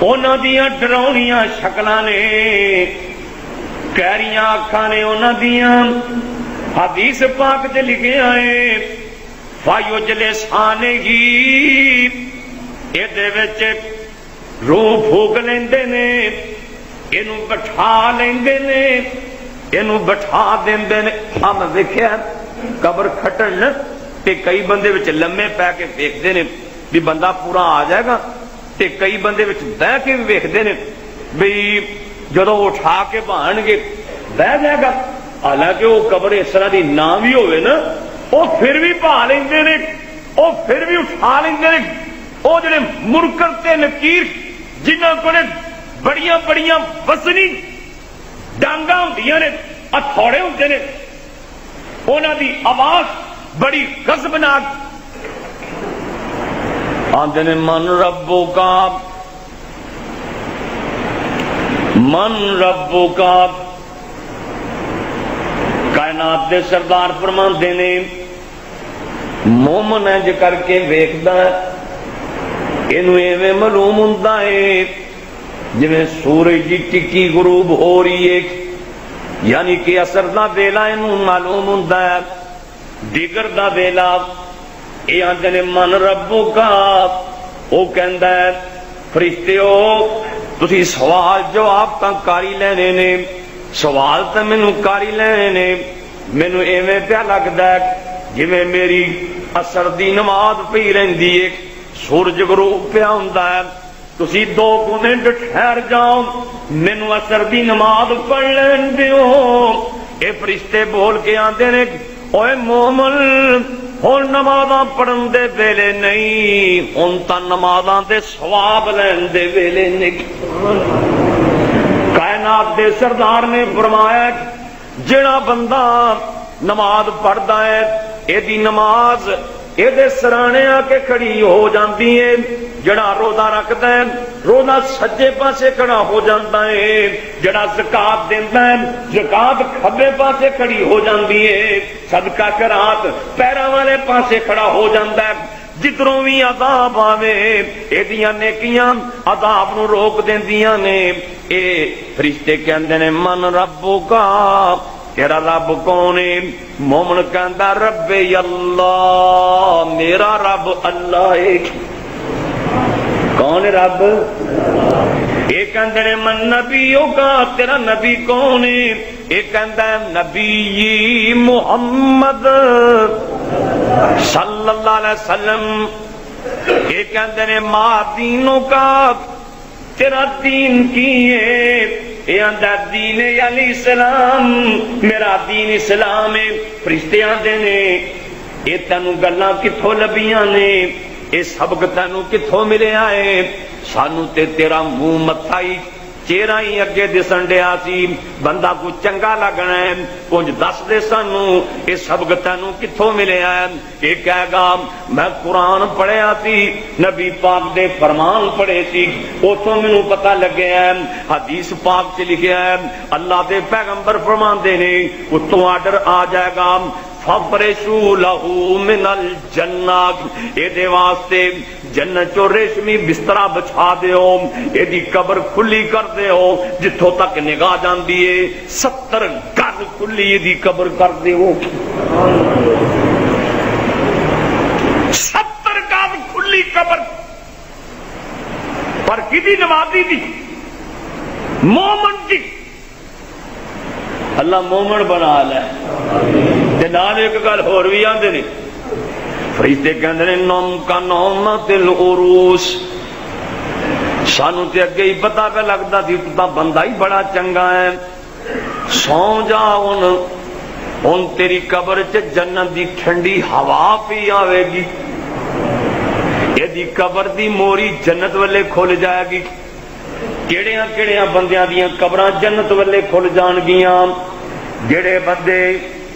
انہاں دیاں ڈراؤنیاں شکلاں نے، کہریاں اکھاں نے انہاں دیاں۔ حدیث پاک تے لکھیا ہے فَيُجْلِسَانِهِ، اے دے وچ روح پھوک لیندے نے، اینو بٹھا لیندے نے، اینو بٹھا دیندے نے۔ ہم ویکھیا قبر کھٹن تے کئی بندے وچ لمے پے کے ویکھدے نے بھی بندہ پورا آ جائے گا، تے کئی بندے وچ بہ کے بھی ویکھدے نے بھی جدوں اٹھا کے بہن گے بہ جائے گا۔ حالانکہ وہ قبر اس طرح دی نہ بھی ہوئے نا، وہ پھر بھی پا لیندے نے، وہ پھر بھی اٹھا لیندے نے۔ وہ جڑے منکر تے نکیر جنہاں کول بڑیاں بڑیاں وزنی ڈانگاں ہوندیاں نے، ہتھوڑے ہوندے نے، انہاں دی آواز بڑی غضبناک آندے نے، من ربک من ربک۔ کائنات دے سردار فرماندے نے مومن انج کر کے ویکھدا اینو ایویں معلوم ہوندا ہے جویں سورج دی ٹکی غروب ہو رہی ہے، یعنی کہ عصر دا ویلا اینو معلوم ہوندا ہے، دیگر دا ویلا۔ اے آندے نے من ربک، او کہندا ہے فرشتیو تسی سوال جواب تاں کاری لینے نے، سوال تے مینوں کاری لینے نے۔ مینوں ایویں پیا لگدا ہے جویں میری عصر دی نماز پئی رہندی ہے، سورج غروب پیا ہوندا ہے، تسی 2 منٹ ٹھہر جاؤ، مینوں عصر دی نماز پڑھ لین دیو۔ اے فرشتے بول کے آندے نے اوے مومن ہن نمازاں پڑھن دے ویلے نہیں، ہن تاں نمازاں دے ثواب لین دے ویلے نہیں۔ کائنات دے سردار نے فرمایا جڑا بندہ نماز پڑھدا ہے اے دی نماز اے دے سرانے آ کے کھڑی ہو جاندی ہے، جڑا روزہ رکھدا ہے روزہ سجے پاسے کھڑا ہو جاندا ہے، جڑا زکات دیندا ہے زکات کھبے پاسے کھڑی ہو جاندی ہے، صدقہ خیرات پیراں والے پاسے کھڑا ہو جاندا ہے۔ جدروں بھی عذاب آوے ایدیاں نیکیاں عذاب نو روک دیندیاں نے۔ اے فرشتے کہندے نے من ربک، تیرا رب کون ہے؟ مومن کہندا رب اللہ، میرا رب اللہ ہے۔ کون ہے رب؟ اے کہندے نے من نبیک، تیرا نبی کون ہے؟ اے کہندا ہے نبی محمد صلی اللہ علیہ وسلم۔ اے کہندے نے ما دینوں کا، تیرا دین کی ہے؟ اے آندا دین علی اسلام، میرا دین اسلام ہے۔ فرشتے آندے نے اے تینوں گلاں کتھوں لبیاں نے، اے سبق تینوں کتھوں ملیا ہے؟ سانو تے تیرا منہ متھا ہی چہرہ ہی اگے دسن ڈیا سی، بندہ کو چنگا لگنا ہے، کچھ دس دے سانو یہ سبق تینوں کتھوں ملیا ہے؟ یہ کہے گا میں قرآن پڑھیا سی، نبی پاک دے فرمان پڑھے سی، اتوں مینوں پتہ لگیا ہے۔ حدیث پاک چ لکھیا ہے اللہ دے پیغمبر فرماندے نے اتوں آرڈر آ جائے گا فَفْرِشُوا لَهُ مِنَ الْجَنَّةِ، اے دے واسطے جنت چو ریشمی بسترا بچھا دیو، اے دی قبر کھلی کر دیو، جتھوں تک نگاہ جاندی ہے 70 گز کھلی اے دی قبر کر دیو۔ 70 گز کھلی قبر پر کدی نمازی دی؟ مومن دی۔ اللہ مومن بنا لے۔ نال ایک گل ہور بھی آندے نے فرشتے کہندے نے نوم کا نومت العروس، سانو تے اگے ہی پتہ پہ لگدا سی تو بندہ ہی بڑا چنگا ہے، سو جا ہن تیری قبر چ جنت دی ٹھنڈی ہوا پی آوے گی، اے دی قبر دی موری جنت والے کھل جائے گی۔ کیڑیاں کیڑیاں بندیاں دیاں قبراں جنت والے کھل جان گیاں؟ جڑے بندے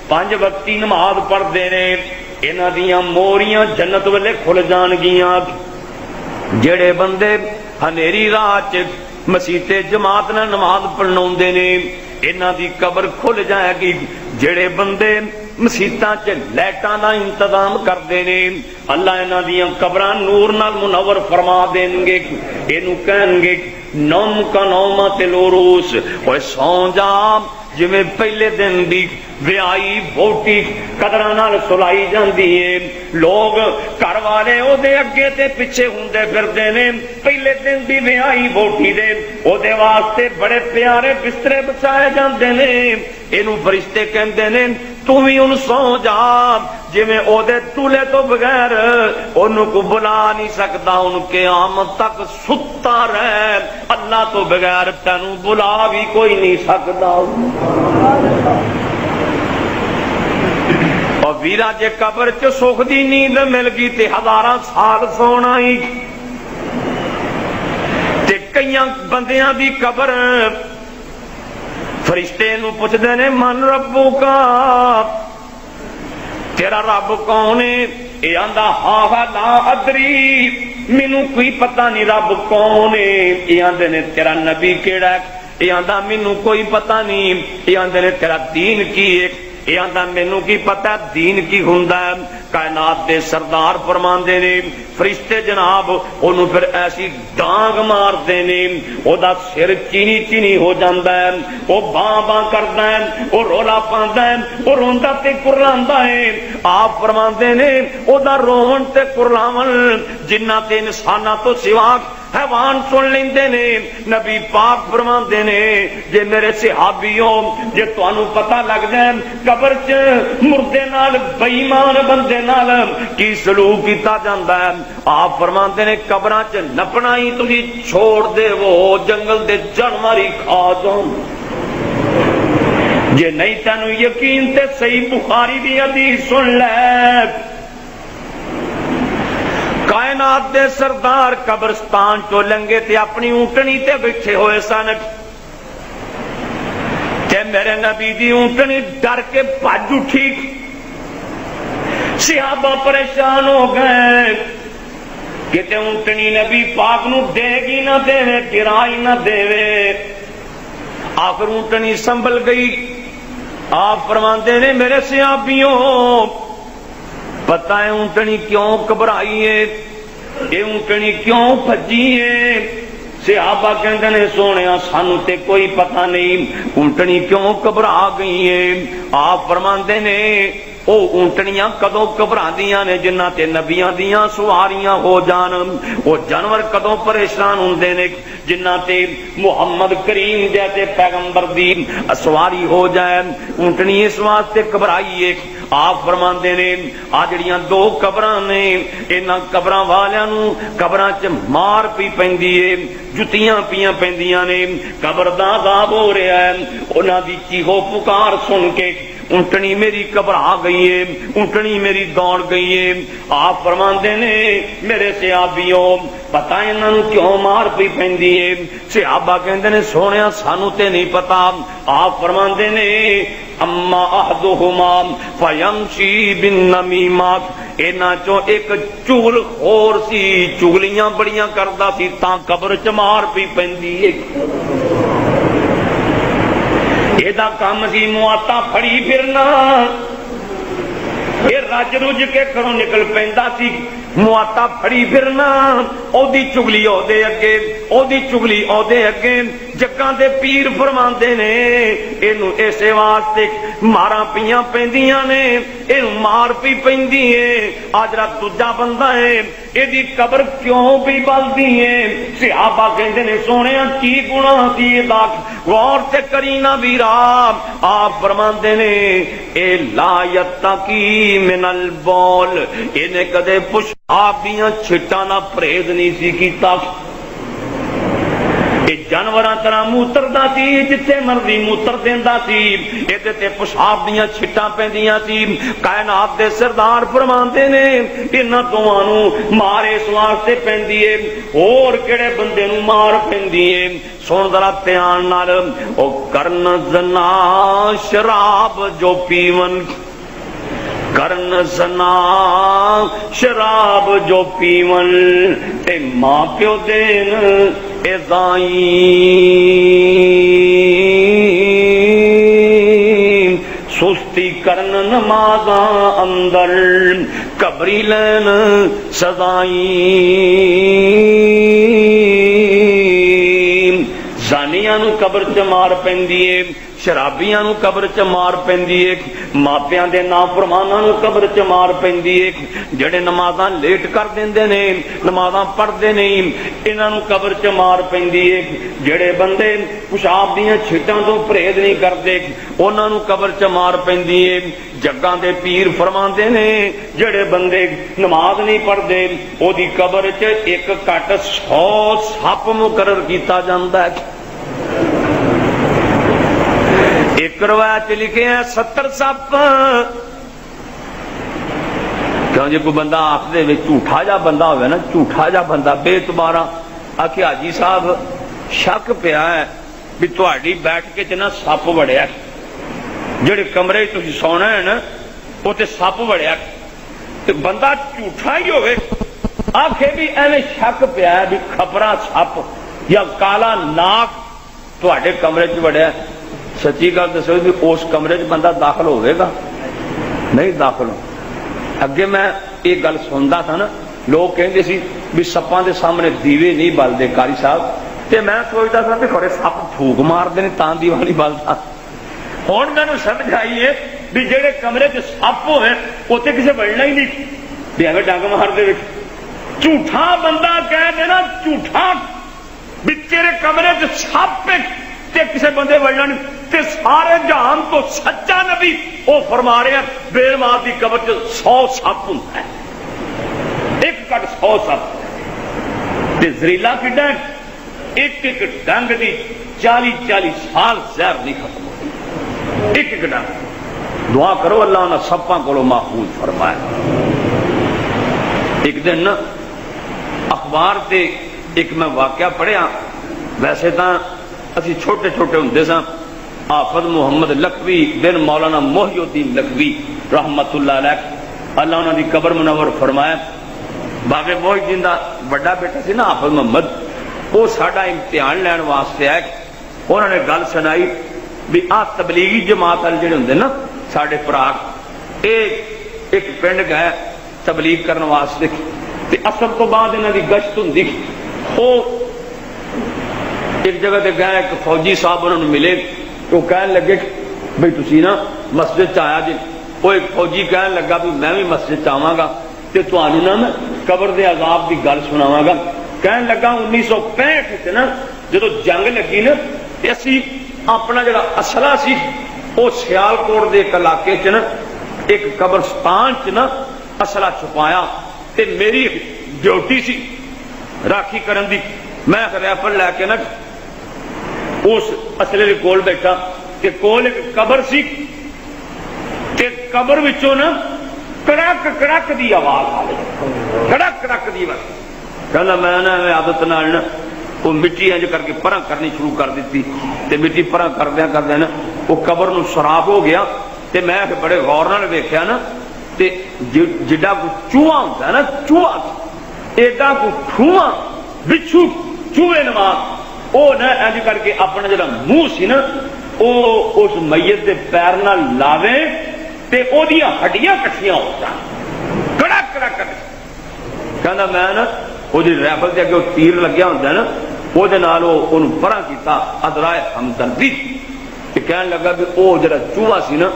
5 وقتی نماز پڑھتے ہیں انہاں دیاں موریاں جنت والے کھل جان گیاں۔ جڑے بندے ہنیری رات مسیتے جماعت نہ نماز پڑھاؤندے نے انہاں دی قبر کھل جائے گی. جڑے بندے مسیتاں چ لائٹاں دا انتظام کردے نے اللہ انہاں دیاں قبراں نور نال منور فرما دین گے. اینو کہن گے نوم کا نومت العروس، اوے سو جا جویں پہلے دن دی ویائی بوٹی قدراں نال سلائی جاندی ہے. لوگ گھر والے او دے اگے تے پیچھے ہوندے پھردے نے. پہلے دن دی ویائی بوٹی دے او دے واسطے بڑے پیارے بسترے بچائے جاندے نے. اینو فرشتے کہندے نے تو بھی ان سو جا جویں او دے ٹولے تو بغیر اونوں کو بلا نہیں سکدا. ان قیامت تک ستا رہ اللہ تو بغیر تینوں بلا بھی کوئی نہیں سکدا. اور ویرا جے قبر چ سکھ دی نیند مل گئی تے ہزاراں سال سونا ہی. تے کئیاں بندیاں دی قبر فرشتے نو پوچھدے نے من ربو کا، تیرا رب کون ہے؟ اے آندا ہا لا ادری، مینوں کوئی پتہ نہیں رب کون ہے. اے آندے نے تیرا نبی کیڑا ہے؟ اے آندا مینوں کوئی پتہ نہیں. اے آندے نے تیرا دین کی ہے؟ اے آندا مینوں کی پتہ دین کی ہوندا ہے. کائنات دے سردار فرماندے نے فرشتے جناب اونوں پھر ایسی ڈانگ ماردے نے او دا سر چینی چینی ہو جاندا ہے. او باں باں کردا ہے، او رولا پاندا ہے، او روندا تے کرلاندا ہے. آپ فرماندے نے او دا رون تے کرلاون جنہ تے انساناں تو سوا حیوان سن لیندے نے. نبی پاک فرماندے نے جے میرے صحابیوں جے تانوں پتہ لگ جائے قبر چ مردے نال بے ایمان بندے نال کی سلوک کیتا جاندا ہے، آپ فرماندے نے قبراں چ نپنا ہی تسی چھوڑ دے وہ جنگل دے جانور ہی کھا جان. جے نہیں تینوں یقین تے صحیح بخاری دی حدیث سن لے. کائنات دے سردار قبرستان چو لنگے تے اپنی اونٹنی تے بیٹھے ہوئے سن تے میرے نبی دی اونٹنی ڈر کے بھج اٹھی. صحابہ پریشان ہو گئے کہ تے اونٹنی نبی پاک نو دے گی نہ دے گرائی نہ دے. آخر اونٹنی سنبھل گئی. آپ فرماندے نے میرے صحابیوں پتہ ہے اونٹنی کیوں گھبرائی ہے، یہ اونٹنی کیوں بھجی ہے؟ صحابہ کہندے نے سونیا سانو تے کوئی پتہ نہیں اونٹنی کیوں گھبرا گئی ہے. آپ فرماندے نے او اونٹنیاں کدوں گھبراندیاں نے جنہ تے نبیاں دیاں سواریاں ہو جان. او جانور کدوں پریشان ہوندے نے جنہ تے محمد کریم دے تے پیغمبر دی سواری ہو جائے. اونٹنی اس واسطے گھبرائی ہے. آپ فرماندے نے آ جڑیاں دو قبراں نے انہاں قبراں والیاں نو قبراں چ مار پی پیندی ہے، جتیاں پیاں پیندیاں نے، قبر دا عذاب ہو رہا ہے. انہاں دی چیخو پکار سن کے اونٹنی میری گھبرا گئی ہے، اونٹنی میری دوڑ گئی ہے. آپ فرماندے نے میرے صحابیوں پتہ انہاں نو کیوں مار پی پیندی ہے؟ صحابہ کہندے نے سونیا سانو تے نہیں پتا. آپ فرماندے نے اما احدہما فیمشی بالنمیمات، انہاں چوں ایک چغل خور سی، چغلیاں بڑیاں کردا سی تاں قبر چ مار پی پیندی ہے. ایدہ کام سی مواتا پھڑی پھرنا، یہ رج رج کے گھروں نکل پیندا سی مواتا پھڑی پھرنا. او دی چگلی او دے اگے، او دی چگلی او دے اگے. جگاں دے پیر فرماندے نے اینو ایسے واسطے ماراں پیاں پیندیاں نے، اینو مار پی پیندی ہے. آج رات دوجا بندہ ہے ایدی قبر کیوں بھی بلدی ہے؟ صحابہ کہندے نے سونیا کی گناہ سی دا غور تے کرینا ویرا. آپ فرماندے نے اے لا یتقی من البول، اینے کدے پیشاب دیاں چھٹاں نہ پرہیز نہیں سی کیتا. جانوراں طرح موتردا سی، جتھے مرضی موتر دیندا سی، ایدے تے پیشاب دیاں چھٹاں پیندیاں سی. کائنات دے سردار فرماندے نے انہاں دوواں نو مار اس واسطے پیندی ہے، اور کیڑے بندے نو مار پیندی ہے؟ سن ذرا دھیان نال. او کرن زنا شراب جو پیون، کرن زنا شراب جو پیون، اے ماں پیو دین ازائیں سستی کرن نمازاں اندر قبری لین سزائیں زانیاں نو قبر چ مار پیندی ہے شرابیاں نو قبر چ مار پیندی ہے ماپیاں دے نافرماناں نو قبر چ مار پیندی ہے جڑے نمازاں لیٹ کر دیندے نے نمازاں پڑھدے نہیں انہاں نو قبر چ مار پیندی ہے جڑے بندے پیشاب دیاں چھٹاں تو پرہیز نہیں کردے انہاں نو قبر چ مار پیندی ہے جگاں دے پیر فرماندے نے جڑے بندے نماز نہیں پڑھدے او دی قبر چ ایک گھٹ 100 سپ مقرر کیتا جاندا ہے ایک روایت لکھے ہیں 70 سپ کیوں جی کوئی بندہ آپ دے جھوٹا جا بندہ ہوئے نا جھوٹا جا بندہ بے اعتبارا آکھے حاجی صاحب شک پیا ہے بھی تہاڈی بیٹھ کے نا سپ وڑیا جڑے کمرے تسی سونا ہے نا وہ تے سپ وڑیا تے بندہ جھوٹا ہی ہوئے آکھے بھی ایویں شک پیا ہے بھی کھپرا سپ یا کالا ناک تہاڈے کمرے چ وڑیا سچی گل دسو بھی اس کمرے چ بندہ داخل ہوئے گا نہیں داخل ہو اگے میں یہ گل سنتا تھا نا لوگ کہندے سی بھی سپاں دے سامنے دیوے نہیں بلدے قاری صاحب تے میں سوچتا تھا کہ کھڑے سپ پھوک مار دے تاں دیوالی بلدا ہن مینوں سمجھ آئی ہے بھی جہے کمرے چ سپ ہوئے اوتے کسے بڑھنا ہی نہیں بھی ایویں ڈنگ مار دے جھوٹا بندہ کہہ دے نا جھوٹا بھی تیرے کمرے چ سپ تے کسے بندے وڑنا نہیں تے سارے جہان تو سچا نبی وہ فرما رہے ہیں بے نماز دی قبر چ 100 سپ ہوندا ہے ایک کٹ 100 سپ تے زریلا کڈا ایک ایک ڈنگ دی 40 سال زہر نہیں ختم ہوتی ایک ایک ڈنگ دعا کرو اللہ نے سپاں کو محفوظ فرمایا ایک دن نا اخبار تے ایک میں واقعہ پڑھیا ویسے تاں اسی چھوٹے چھوٹے ہوندے ساں حافظ محمد لکھوی بن مولانا محی الدین لکھوی رحمت اللہ علیہ اللہ انہاں دی قبر منور فرمایا باغ محی الدین دا بڑا بیٹا سی نا حافظ محمد وہ ساڈا امتحان لین واسطے آئے انہوں نے گل سنائی بھی آ تبلیغی جماعت والے جڑے ہوندے نا ساڈے پراگ ایک پنڈ گئے تبلیغ کرن واسطے تے اصل تو بعد انہاں دی گشت ہوندی او ایک جگہ تے گئے ایک فوجی صاحب انہوں نے ملے تو کہنے لگے بھئی تسی نا مسجد چ آیا جی وہ ایک فوجی کہنے لگا بھی میں بھی مسجد چ آواں گا تے تانوں نا میں قبر دے عذاب دی گل سناواں گا کہنے لگا 1965 تے نا جدوں جنگ لگی نا تے اسی اپنا جڑا اسلحہ سی وہ سیالکوٹ دے ایک علاقے چ نا ایک قبرستان چ نا اسلحہ چھپایا تے میری ڈیوٹی سی راکھی کرن دی میں رائفل لے کے نا اس اسلحے دے کول بیٹھا کہ کول ایک قبر سی تے قبر وچوں نا کڑک کڑک دی آواز آ رہی کڑک کڑک دی آواز کہنا میں نا عادت نال نا وہ مٹی انج کر کے پراں کرنی شروع کر دیتی تے مٹی پراں کردیاں نا وہ قبر نو سراب ہو گیا تے میں بڑے غور نال ویکھیا نا تے جڈا کو چوہا ہوندا نا چوہا ایڈا کو ٹھواں بچھو چوہے نماز او نہ انج کر کے اپنا جڑا منہ سی نا او اس میت دے پیر نال لاوے تے او دیاں ہڈیاں کٹھیاں ہو جان کڑک کڑک کر کہندا میں نا او دی رائفل دے اگے تیر لگیا ہوندا نا او دے نال اونوں پراں کیتا ادرائے ہمدردی تے کہن لگا بھی او جڑا چوہا سی نا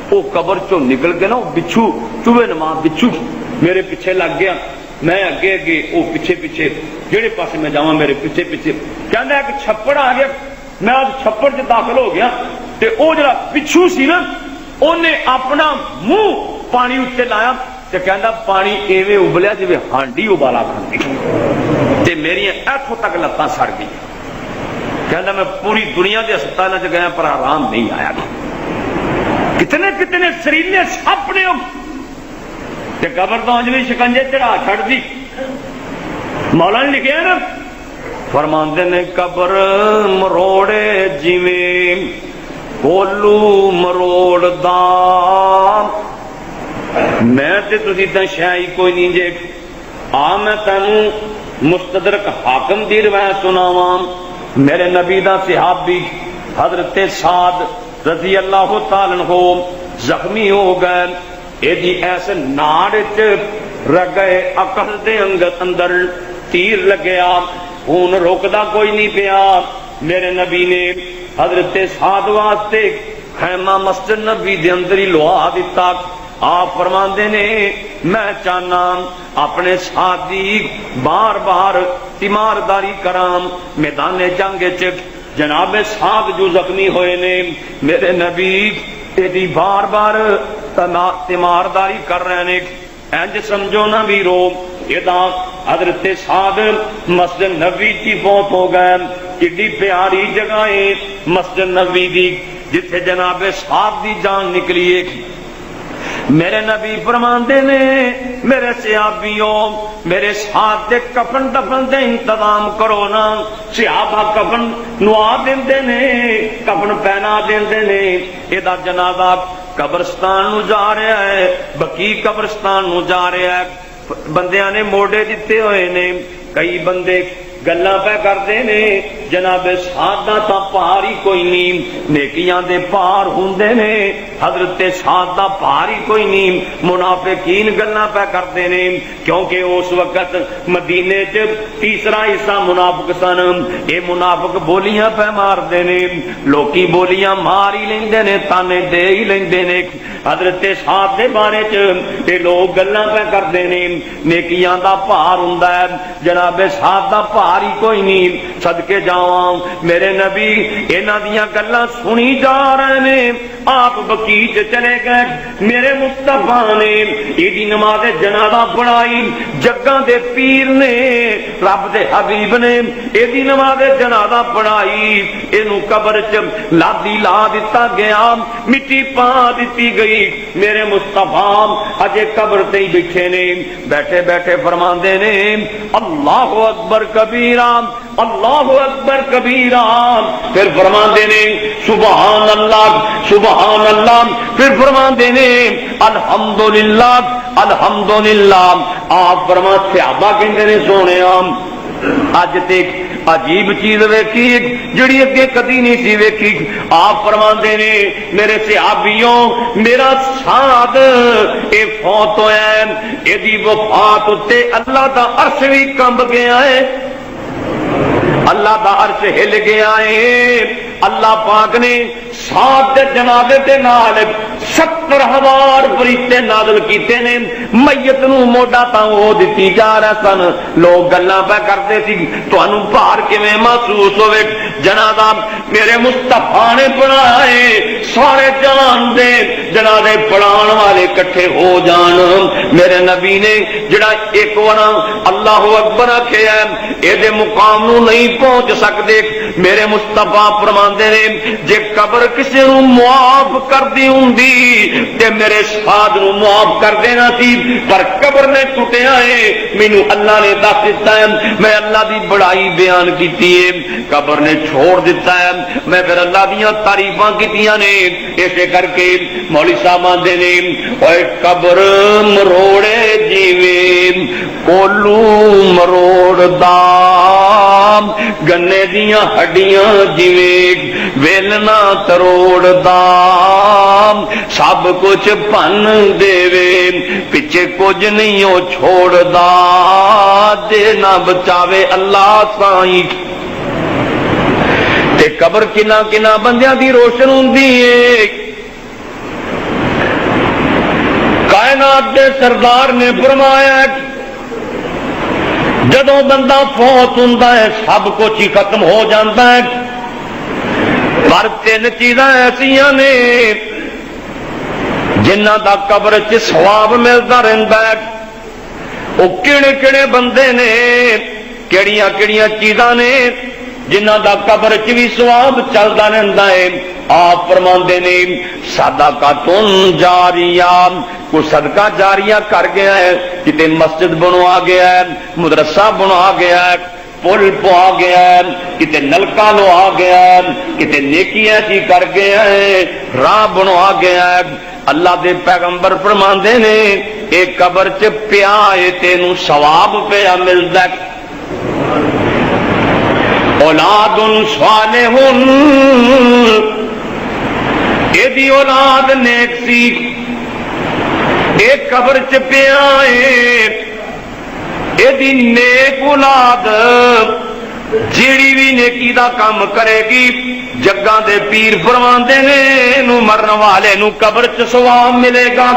او قبر چوں نکل کے نا بچھو چوہے نماز بچھو میرے پیچھے لگ گیا میں اگے اگے او پیچھے پیچھے جہے پاسے میں جاواں میرے پیچھے پیچھے کہندا ایک چھپڑ آ گیا میں اس چھپڑ چ داخل ہو گیا تے او جڑا پچھو سی نا اونے اپنا منہ پانی اتنے لایا تے کہندا پانی ایویں ابلیا جویں ہانڈی ابالا کھاندی تے میری ایتھوں تک لتاں سڑ گئی کہندا میں پوری دنیا دے ہسپتالاں چ گیا پر آرام نہیں آیا کتنے کتنے سریلے سپ نے تے قبر تو انج بھی شکنجے چڑھا چھڑ دی مولا نے لکھیا نا فرماندے نے قبر مروڑے جویں کولو مروڑ دا میں تے تسی تے شے کوئی نہیں جے آ میں تینوں مستدرک حاکم دی روایت سناواں، میرے نبی دا صحابی حضرت سعد رضی اللہ تعالی عنہ زخمی ہو گئے، ایدی ایسے ناڑ رگے عقل دے اندر تیر لگیا، خون روکدا کوئی نہیں پیا۔ میرے نبی نے حضرت سعد واسطے خیمہ مسجد نبی دے اندر ہی لوا دیتا۔ آپ فرماندے نے میں چاہنا اپنے ساتھی بار بار تیمارداری کرام میدان جنگ چ جناب سعد جو زخمی ہوئے نے، میرے نبی ایدی بار بار تیمارداری کر رہے نے۔ انج سمجھو نہ ویرو، ادا حضرت سعد مسجد نبوی کی فوت ہو گئے۔ کڈی پیاری جگہ ہے مسجد نبوی دی، جتھے جناب سعد دی جان نکلی ہے۔ میرے نبی فرماندے نے میرے صحابیوں میرے ساتھ دے کفن دفن دے انتظام کرو نا۔ صحابہ کفن نوا دیندے نے، کفن پہنا دیندے نے۔ ادا جنازہ قبرستان نو جا رہا ہے، بقی قبرستان نو جا رہا ہے۔ بندیاں نے موڑے دیتے ہوئے نے، کئی بندے گلاں پہ کردے نے جناب سعد دا تا پار ہی کوئی نہیں، نیکیاں دے پار ہوندے نے، حضرت سعد دا پار ہی کوئی نہیں۔ منافقین گلاں پہ کردے نے، کیونکہ اس وقت مدینے چ تیسرا حصہ منافق سن۔ اے منافق بولیاں پہ مار دے نے، لوکی بولیاں مار ہی لیندے نے، تانے دے ہی لیندے نے۔ حضرت سعد دے بارے چ اے لوگ گلاں پہ کردے نے، نیکیاں دا پار ہوندا ہے، جناب سعد دا پار ہی کوئی نہیں۔ صدقے جاواں میرے نبی انہاں دیاں گلاں سنی جا رہے نے۔ آپ بقیع چلے گئے، میرے مصطفیٰ نے ایدی نماز جنازہ پڑھائی، جگاں دے پیر نے رب دے حبیب نے ایدی نماز جنازہ پڑھائی۔ اینو قبر چ لادی لا دتا گیا، مٹی پا دتی گئی۔ میرے مصطفیٰ اجے قبر تے ہی بیٹھے نے، بیٹھے بیٹھے فرماندے نے اللہ اکبر کبیرہ، اللہ اکبر کبیرہ۔ پھر فرماندے نے سبحان اللہ سبحان اللہ۔ پھر فرماندے نے الحمدللہ الحمدللہ۔ آپ فرما صحابہ کہندے نے سونےا اج تک عجیب چیز ویکھی جڑی اگے کدی نہیں سی ویکھی۔ آپ فرماندے نے میرے صحابیوں میرا سعد اے فوت ہویا ہے، ایدی وفات اتے اللہ دا عرش بھی کمب گیا ہے، اللہ دا عرش ہل گیا ہے۔ اللہ پاک نے سعد دے جنازے دے نال 70,000 فرشتے نازل کیتے نے، میت نو موڈا تاں ہو دتی جا رہے سن۔ لوگ گلاں پہ کرتے سی تانوں بھار کیویں محسوس ہوے؟ جنازہ میرے مصطفیٰ نے پڑھائے، سارے جان دے جنازے پڑھان والے کٹھے ہو جان۔ میرے نبی نے جڑا ایک والا اللہ اکبر آکھیا ہے، اے دے مقام نو نہیں پہنچ سکدے۔ میرے مصطفیٰ فرماندے نے جے قبر کسی نو معاف کر دی ہوندی تے میرے سعد نو معاف کر دینا سی، پر قبر نے ٹوٹیا ہے، مینوں اللہ نے دس دیتا ہے، میں اللہ دی بڑائی بیان کیتی ہے، قبر نے چھوڑ دیتا ہے، میں پھر اللہ دیاں تعریفاں کیتیاں نے۔ ایسے کر کے مولوی صاحب آندے نے اوے قبر مروڑے جیویں کولو مروڑ دا، گنے دیاں ہڈیاں جیویں ویلنا تروڑ دا، سب کچھ پن دے پیچھے کچھ نہیں او چھوڑ دا، جے نہ بچاوے اللہ سائیں۔ تے قبر کنا کنا بندیاں دی روشن ہوندی ہے۔ کائنات دے سردار نے فرمایا جدوں بندہ فوت ہوندا ہے سب کچھ ہی ختم ہو جاتا ہے، پر تین چیزاں ایسیاں نے جنہاں دا قبر چ ثواب ملدا رہندا ہے۔ وہ کیڑے کیڑے بندے نے، کیڑیاں کیڑیاں چیزاں نے جنہاں دا قبر چ بھی ثواب چلدا رہندا ہے۔ آپ فرماندے نے صدقۃ جاریہ، کو صدقہ جاریہ کر گیا ہے، کتے مسجد بنوا گیا ہے، مدرسہ بنوا گیا ہے، پل پوا گیا ہے، کتے نلکا لوا گیا ہے، کتے نیکی ایسی کر گیا ہے، راہ بنوا گیا ہے۔ اللہ دے پیغمبر فرماندے نے ایک قبر چ پیا ہے تینوں ثواب پیا ملدا ہے۔ اولاد صالح ایدی اولاد نیک سی ایک قبر چ پیا ایدی نیک اولاد جیڑی بھی نیکی دا کام کرے گی جگاں دے پیر فرماندے نے نو مرن والے نو قبر چ ثواب ملے گا.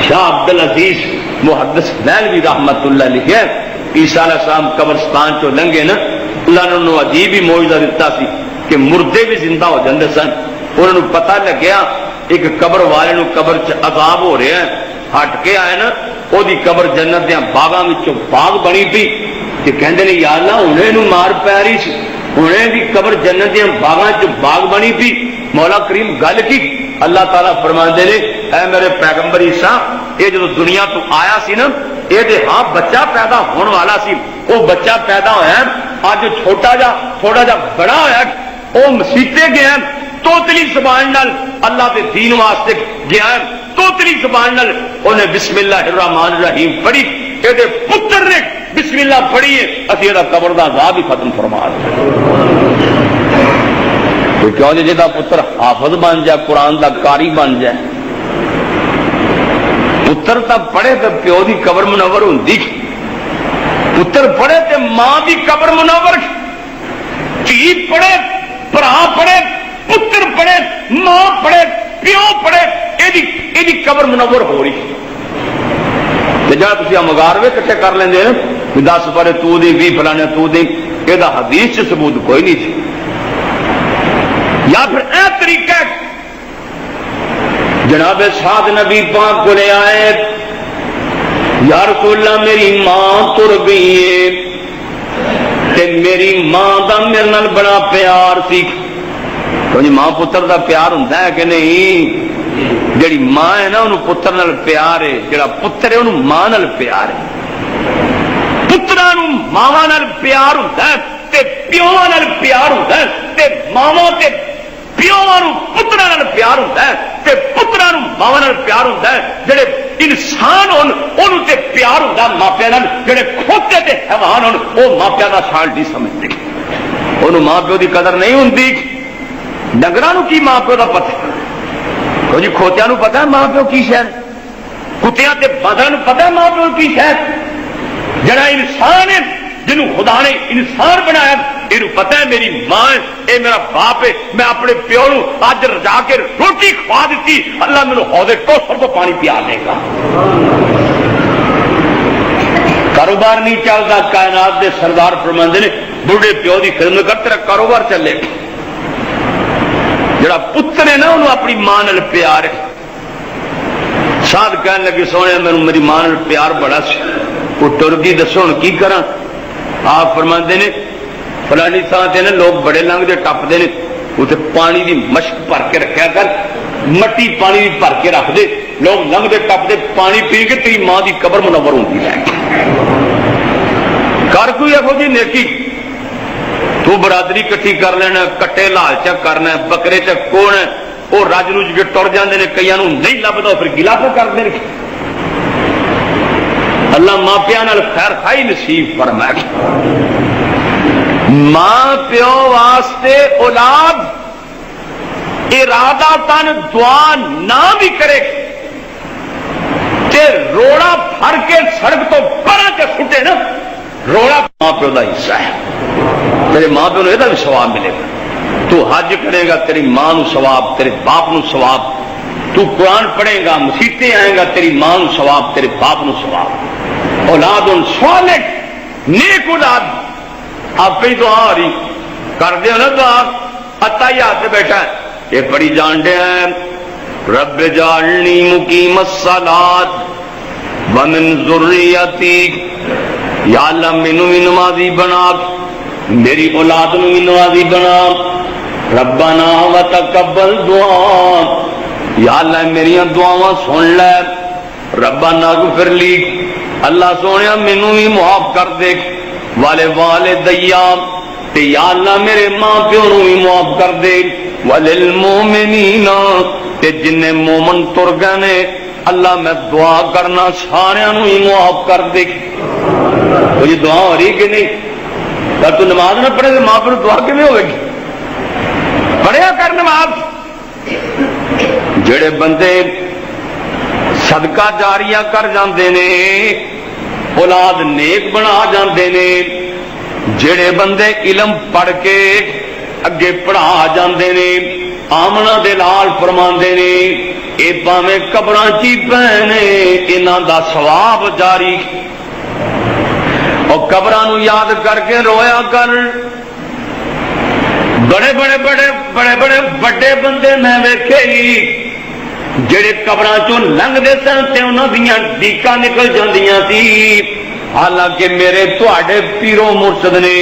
شاہ عبدالعزیز محدث دہلوی رحمت اللہ علیہ عیسیٰ علیہ السلام قبرستان چو لنگے نا اللہ نے انہوں عجیب ہی معجزہ دیتا سی کہ مردے بھی زندہ ہو جاندے سن. انہوں نے پتہ لگیا ایک قبر والے نو قبر چ عذاب ہو رہا ہے ہٹ کے آئے نا او دی قبر جنت دیاں باغاں وچوں باغ بنی پئی کہ کہندے نے یا اللہ انہیں نو مار پی رہی سی انہیں دی قبر جنت دیاں باغاں چ باغ بنی پئی. مولا کریم گل کی اللہ تعالیٰ فرماندے نے اے میرے پیغمبر عیسیٰ یہ جو دنیا تو آیا سی نا یہ دے ہاں بچہ پیدا ہونے والا سی وہ بچہ پیدا ہویا آج چھوٹا جا تھوڑا جا بڑا ہویا وہ مسیطے گیا توتلی زبان نال اللہ دے دین واسطے گیا توتلی زبان نال انہیں بسم اللہ الرحمن الرحیم پڑھی یہ دے پتر نے بسم اللہ پڑھی ہے اسی یہ قبر دا عذاب ہی ختم فرما دے. کیوں جی جہاں پتر حافظ بن جائے قرآن دا قاری بن جائے پتر تب پڑھے تو پیو دی قبر منور ہوندی پتر پڑھے تو ماں دی قبر منور دھی پڑھے برا پڑھے پتر پڑھے ماں پڑھے پیو پڑھے یہ قبر منور ہو رہی جہاں تھی مغاروے کٹھے کر لیں 10 پڑھے تو دی 20 فلانے تو دی یہ حدیث سے ثبوت کوئی نہیں تھی. یا پھر اے طریقہ جناب سعد نبی پاک کو لے آئے یا رسول اللہ میری ماں تر گئی ہے تے میری ماں دا میرے نال بڑا پیار سی. تو جی ماں پتر دا پیار ہوندا ہے کہ نہیں؟ جڑی ماں ہے نا انہوں پتر نال پیار ہے جڑا پتر ہے انہوں ماں نال پیار ہے. پتراں نوں ماواں نال پیار ہوندا ہے تے پیواں نال پیار ہوندا ہے تے ماواں تے پیواں نوں پتراں نال پیار ہوندا ہے تے پتراں نوں ماواں نال پیار ہوندا ہے. جڑے انسان ہون انہوں تے پیار ہوندا ماپیاں نال جڑے کھوتے تے حیوان ہون او ماپیاں دا خیال نہیں سمجھدے انہوں ماں پیو دی قدر نہیں ہوندی. ڈنگراں نوں کی ماں پیو دا پتہ جی کھوتیاں نوں پتہ ہے ماں پیو کی شے کتیاں تے باندراں نوں پتہ ہے ماں پیو کی شے. جڑا انسان ہے جنہوں خدا نے انسان بنایا یہ پتہ ہے میری ماں ہے اے میرا باپ ہے میں اپنے پیو نوں اج رجا کے روٹی کھوا دیتی اللہ میرے حوض کوثر تو پانی پیا دے گا. کاروبار نہیں چلتا کائنات دے سردار فرماندے نے بڑھے پیو دی خدمت کر تیرا کاروبار چلے. جڑا پتر ہے نا انہوں اپنی ماں نال پیار ہے. ساتھ کہنے لگے سونے میری ماں نال پیار بڑا سی وہ ٹر گئی دسو ہوں کی کراں. آپ فرماندے نے فلانی تھان سے لوگ بڑے لنگتے ٹپتے ہیں اتنے پانی کی مشق بھر کے رکھا کر مٹی پانی بھر کے رکھ دے لوگ لنگتے ٹپتے پانی پی کے تیری ماں کی قبر منور ہوتی ہے. کر کوئی یہو جی نیکی تو برادری کٹھی کر لینا کٹے لال چک کرنا بکرے چک کون ہے وہ رج رج کے ٹر جاندے نے کئی نہیں لبدا پھر گلا پہ کرتے ہیں. اللہ ماں پیو نال خیر خائی نصیب فرمائے. ماں پیو واسطے اولاد ارادہ تن دعا نہ بھی کرے کہ روڑا پھڑ کے سڑک تو پرا کے سٹے نا روڑا ماں پیو کا حصہ ہے. تیرے ماں پیو یہ بھی ثواب ملے گا. تو حج کرے گا تیری ماں نو ثواب تیرے باپ نو ثواب. تو قرآن پڑھے گا مسیطے آئے گا تیری ماں نو ثواب تیرے باپ نو ثواب. اولاد صالح نیک اولاد آپ ہی دعا آ رہی کر دے نا دعا اتا ہی ہاتھ بیٹھا ہے یہ بڑی جان دے ہیں رب جعلنی مقیم الصلاۃ ومن ذریتی یا اللہ مینوں بھی نمازی بنا میری اولاد نوں بھی نمازی بنا. ربنا وتقبل دعا یا اللہ میری دعاواں سن لے. ربنا اغفر لی اللہ سونے مینوں بھی معاف کر دے والے والدیا تے یا اللہ میرے ماں پیو نوں بھی معاف کر دے وللمؤمنین تے جن مومن تر گئے نے اللہ میں دعا کرنا سارے نوں ہی معاف کر دے. کوئی دعا ہو رہی کہ نہیں؟ پر تو نماز نہ پڑھے تو ماں پر دعا کیویں ہوے گی؟ پڑھیا کر نماز۔ جڑے بندے صدقہ جاریہ کر جاندے نے اولاد نیک بنا جاندے نے، جڑے بندے علم پڑھ کے اگے پڑھا جاندے نے، آمنہ دے لال فرماندے نے اے پاویں قبراں چی پے انہاں دا ثواب جاری۔ اور قبراں نو یاد کر کے رویا کر۔ بڑے بڑے بندے میں ویکھے جڑے قبراں چوں لنگدے سن تے انہاں دیاں ڈیکاں نکل جاندیاں سی، حالانکہ میرے تواڈے پیرو مرشد نے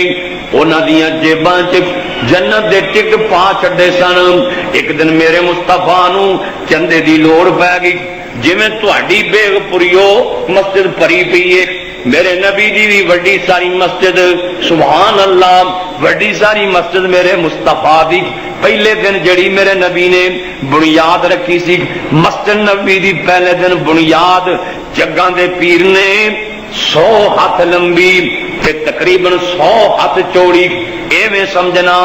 انہاں دیاں جیباں چ جنت دے ٹک پا چھڈے سن۔ ایک دن میرے مصطفیٰ نو چندے دی لوڑ پی گئی، جویں تہاڈی بیگ پوریو مسجد بھری پئی ہے، میرے نبی دی بھی وڈی ساری مسجد، سبحان اللہ، وڈی ساری مسجد میرے مصطفیٰ دی پہلے دن جڑی میرے نبی نے بنیاد رکھی سی مسجد نبی دی، پہلے دن بنیاد جگاں دے پیر نے 100 ہاتھ لمبی تے تقریباً 100 ہاتھ چوڑی، ایویں سمجھنا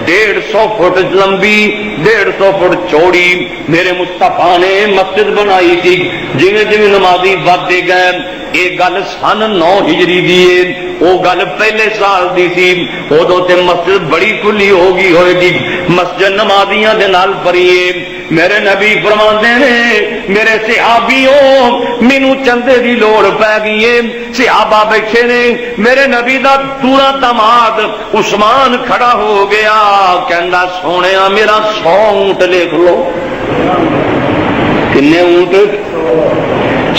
150 فٹ لمبی 150 فٹ چوڑی میرے مصطفیٰ نے مسجد بنائی تھی۔ جویں جویں نمازی ودے گئے، یہ گل سن 9 ہجری دی ہے، وہ گل پہلے سال دی سی، ادو تے مسجد بڑی کھلی ہوگی ہوئے گی، مسجد نمازیاں دے نال بھری ہے۔ میرے نبی فرماندے نے میرے صحابیوں مینوں چندے دی لوڑ پی گئی ہے، صحابہ بیٹھے نے، میرے نبی دا دورا داماد عثمان کھڑا ہو گیا، کہندا سونیا میرا 100 اونٹ لکھ لو۔ کنے اونٹ؟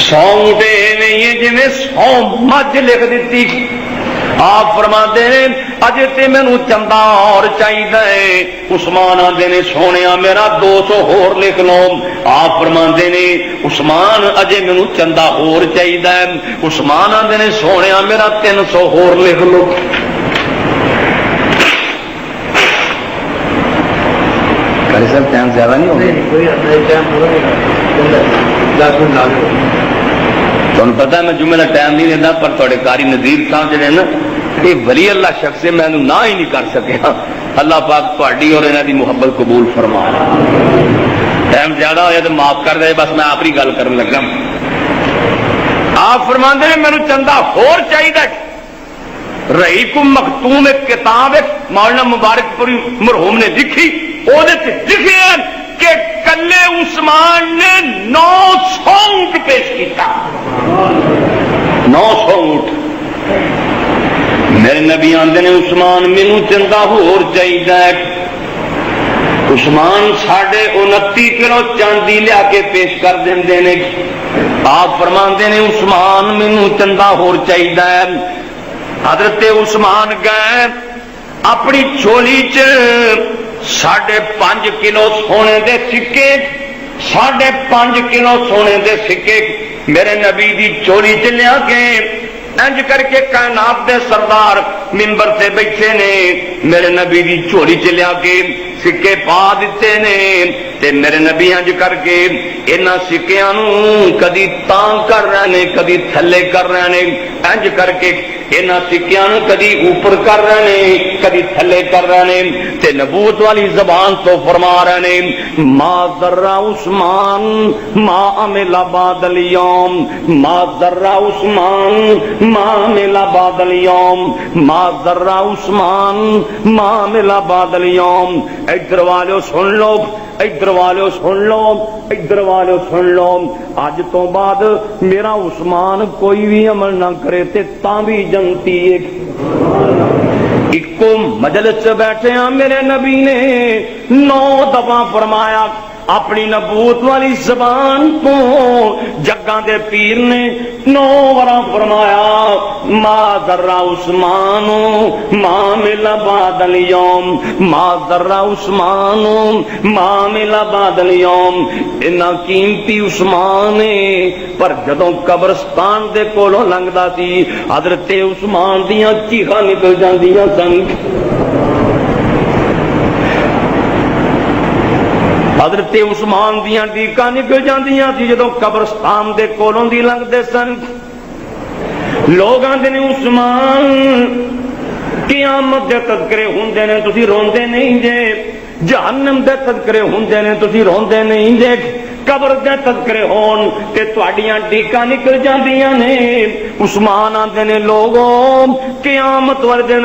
100 اونٹ ایویں جویں 100 مجھ لکھ دیتی۔ آپ فرماندے نے اجے تے مینوں چندہ اور چاہیے، عثمان آندے نے سونیا میرا 200 ہور لکھ لو۔ آپ فرماندے نے عثمان اجے مینوں چندہ ہور چاہیے، عثمان آندے نے سونیا میرا 300 ہور لکھ لو۔ قاری صاحب ٹائم زیادہ نہیں ہو گیا؟ تمہیں پتا ہے میں جمعے کا ٹائم نہیں دینا، پر تھوڑے قاری نذیر صاحب جڑے نا یہ ولی اللہ شخص میں نہ ہی نہیں کر سکیا۔ اللہ پاک تہاڈی اور انہاں دی محبت قبول فرما۔ ٹائم زیادہ ہو جائے تو معاف کر دے، بس میں آخری گل کرن لگا۔ آپ فرماندے نے مینوں چندہ ہور چاہیے۔ رہی کو مختوم ایک کتاب مولانا مبارک پوری مرحوم نے لکھی، وہ لکھے کہ کلے عثمان نے 900 اونٹ پیش کیتا۔ 900 اونٹ۔ میرے نبی آندے نے عثمان مینوں چندہ ہور چاہیے۔ عثمان 29.5 کلو چاندی لیا کے پیش کر دیندے نے۔ آپ فرماندے نے عثمان مینوں چندہ ہور چاہیے۔ حضرت عثمان گئے اپنی چولی چ 5.5 کلو سونے دے سکے، 5.5 کلو سونے دے سکے میرے نبی دی چولی چ لیا کے انج کر کے کائنات دے سردار منبر سے بیٹھے نے، میرے نبی دی چولی چ لیا کے سکے پا دیتے نے، تے میرے نبی انج کر کے انہاں سکیاں نو کدی تاں کر رہے نے کدی تھلے کر رہے نے، انج کر کے انہاں سکیاں نو کدی اوپر کر رہے نے کدی تھلے کر رہے نے، تے نبوت والی زبان تو فرما رہے نے ما ذر عثمان ما عمل بعد اليوم، ما ذر عثمان ما عمل بعد اليوم، ما ذر عثمان ما عمل بعد اليوم۔ ادھر والو سن لو، ادھر والو سن لو، ادھر والو سن لو، اج تو بعد میرا عثمان کوئی بھی عمل نہ کرے تے تاں بھی جنتی ہے۔ ایک مجلس سے بیٹھے ہیں، میرے نبی نے 9 دفعہ فرمایا اپنی نبوت والی زبان تو، جگاں دے پیر نے 9 بار فرمایا ما ذر عثمان ما عمل بعد اليوم، ما ذر عثمان ما عمل بعد اليوم۔ اتنا قیمتی عثمان ہے، پر جدوں قبرستان دے کولوں لنگدا سی حضرت عثمان دیاں چیخاں نکل جاندیاں سن۔ حضرت عثمان دیاں ڈیکاں نکل جاندیاں سی جدوں قبرستان دے کولوں دی لنگدے سن۔ لوگ آندے نے عثمان قیامت دے تذکرے ہوندے نے تسی روندے نہیں جے، جہنم دے تذکرے ہوندے نے تسی روندے نہیں جے، قبر دے تذکرے ہون تے تواڈیاں ڈیکاں نکل جاندیاں نے۔ عثمان آندے نے لوگوں قیامت والے دن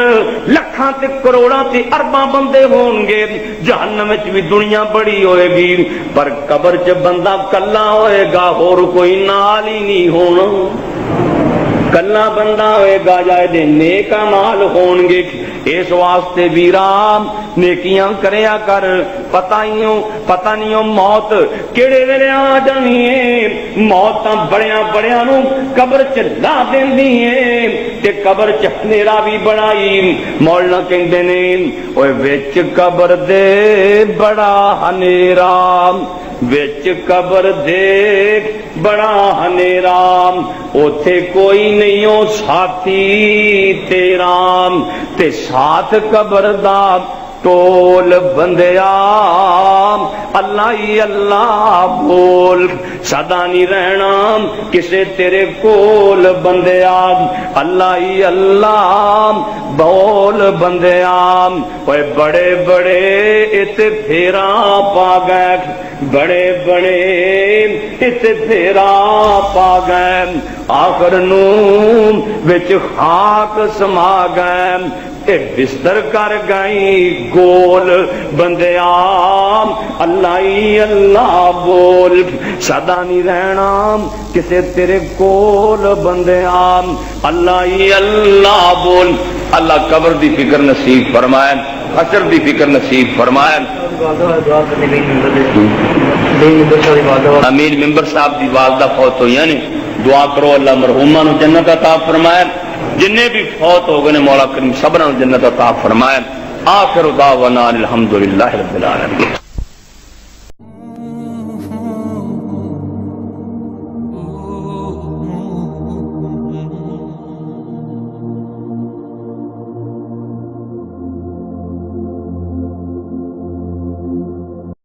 لکھاں تے کروڑاں تے ارباں بندے ہون گے، جہنم وچ بھی دنیا بڑی ہوئے گی، پر قبر چ بندہ کلا ہوئے گا، اور کوئی نال ہی نہیں ہونا، کلا بندہ ہوئے گا، جائے دے نیک اعمال ہون گے۔ اس واسطے ویرام نیکیاں کریا کر، پتہ نہیں موت کیڑے ویلے آ جانی ہے۔ موت بڑیاں بڑیاں نو قبر چ لا دیندی ہے تے قبر چ ہنیرا بھی بڑائی۔ مولانا کہندے نے اوے وچ قبر دے بڑا ہنیرا، وچ قبر دے بڑا ہنیرا، اوتھے کوئی نہیں او ساتھی تیرا، تے ساتھ قبر دا ٹول بندیا اللہ ہی اللہ بول، سدا نہیں رہنا کسے تیرے کول بندیا، اللہ ہی اللہ بول بندیا۔ اوے بڑے بڑے اتنے پھیرا پا گئے، بڑے بڑے اتنے پھیرا پا گئے، آخر نو وچ خاک سما گئے، اے بستر کر گئی گول بندیا اللہ ہی اللہ بول، سدا نہیں رہنا کسے تیرے کول بندیا اللہ ہی اللہ بول۔ اللہ قبر دی فکر نصیب فرمائے، حشر دی فکر نصیب فرمائے۔ امین ممبر صاحب دی والدہ فوت ہوئی نے، دعا کرو اللہ مرحومہ نو جنت عطا فرمائے، جننے بھی فوت ہو گئے مولا کریم سبنا نو جنت عطا فرمائے۔ آخر دعوانا الحمدللہ رب العالمین۔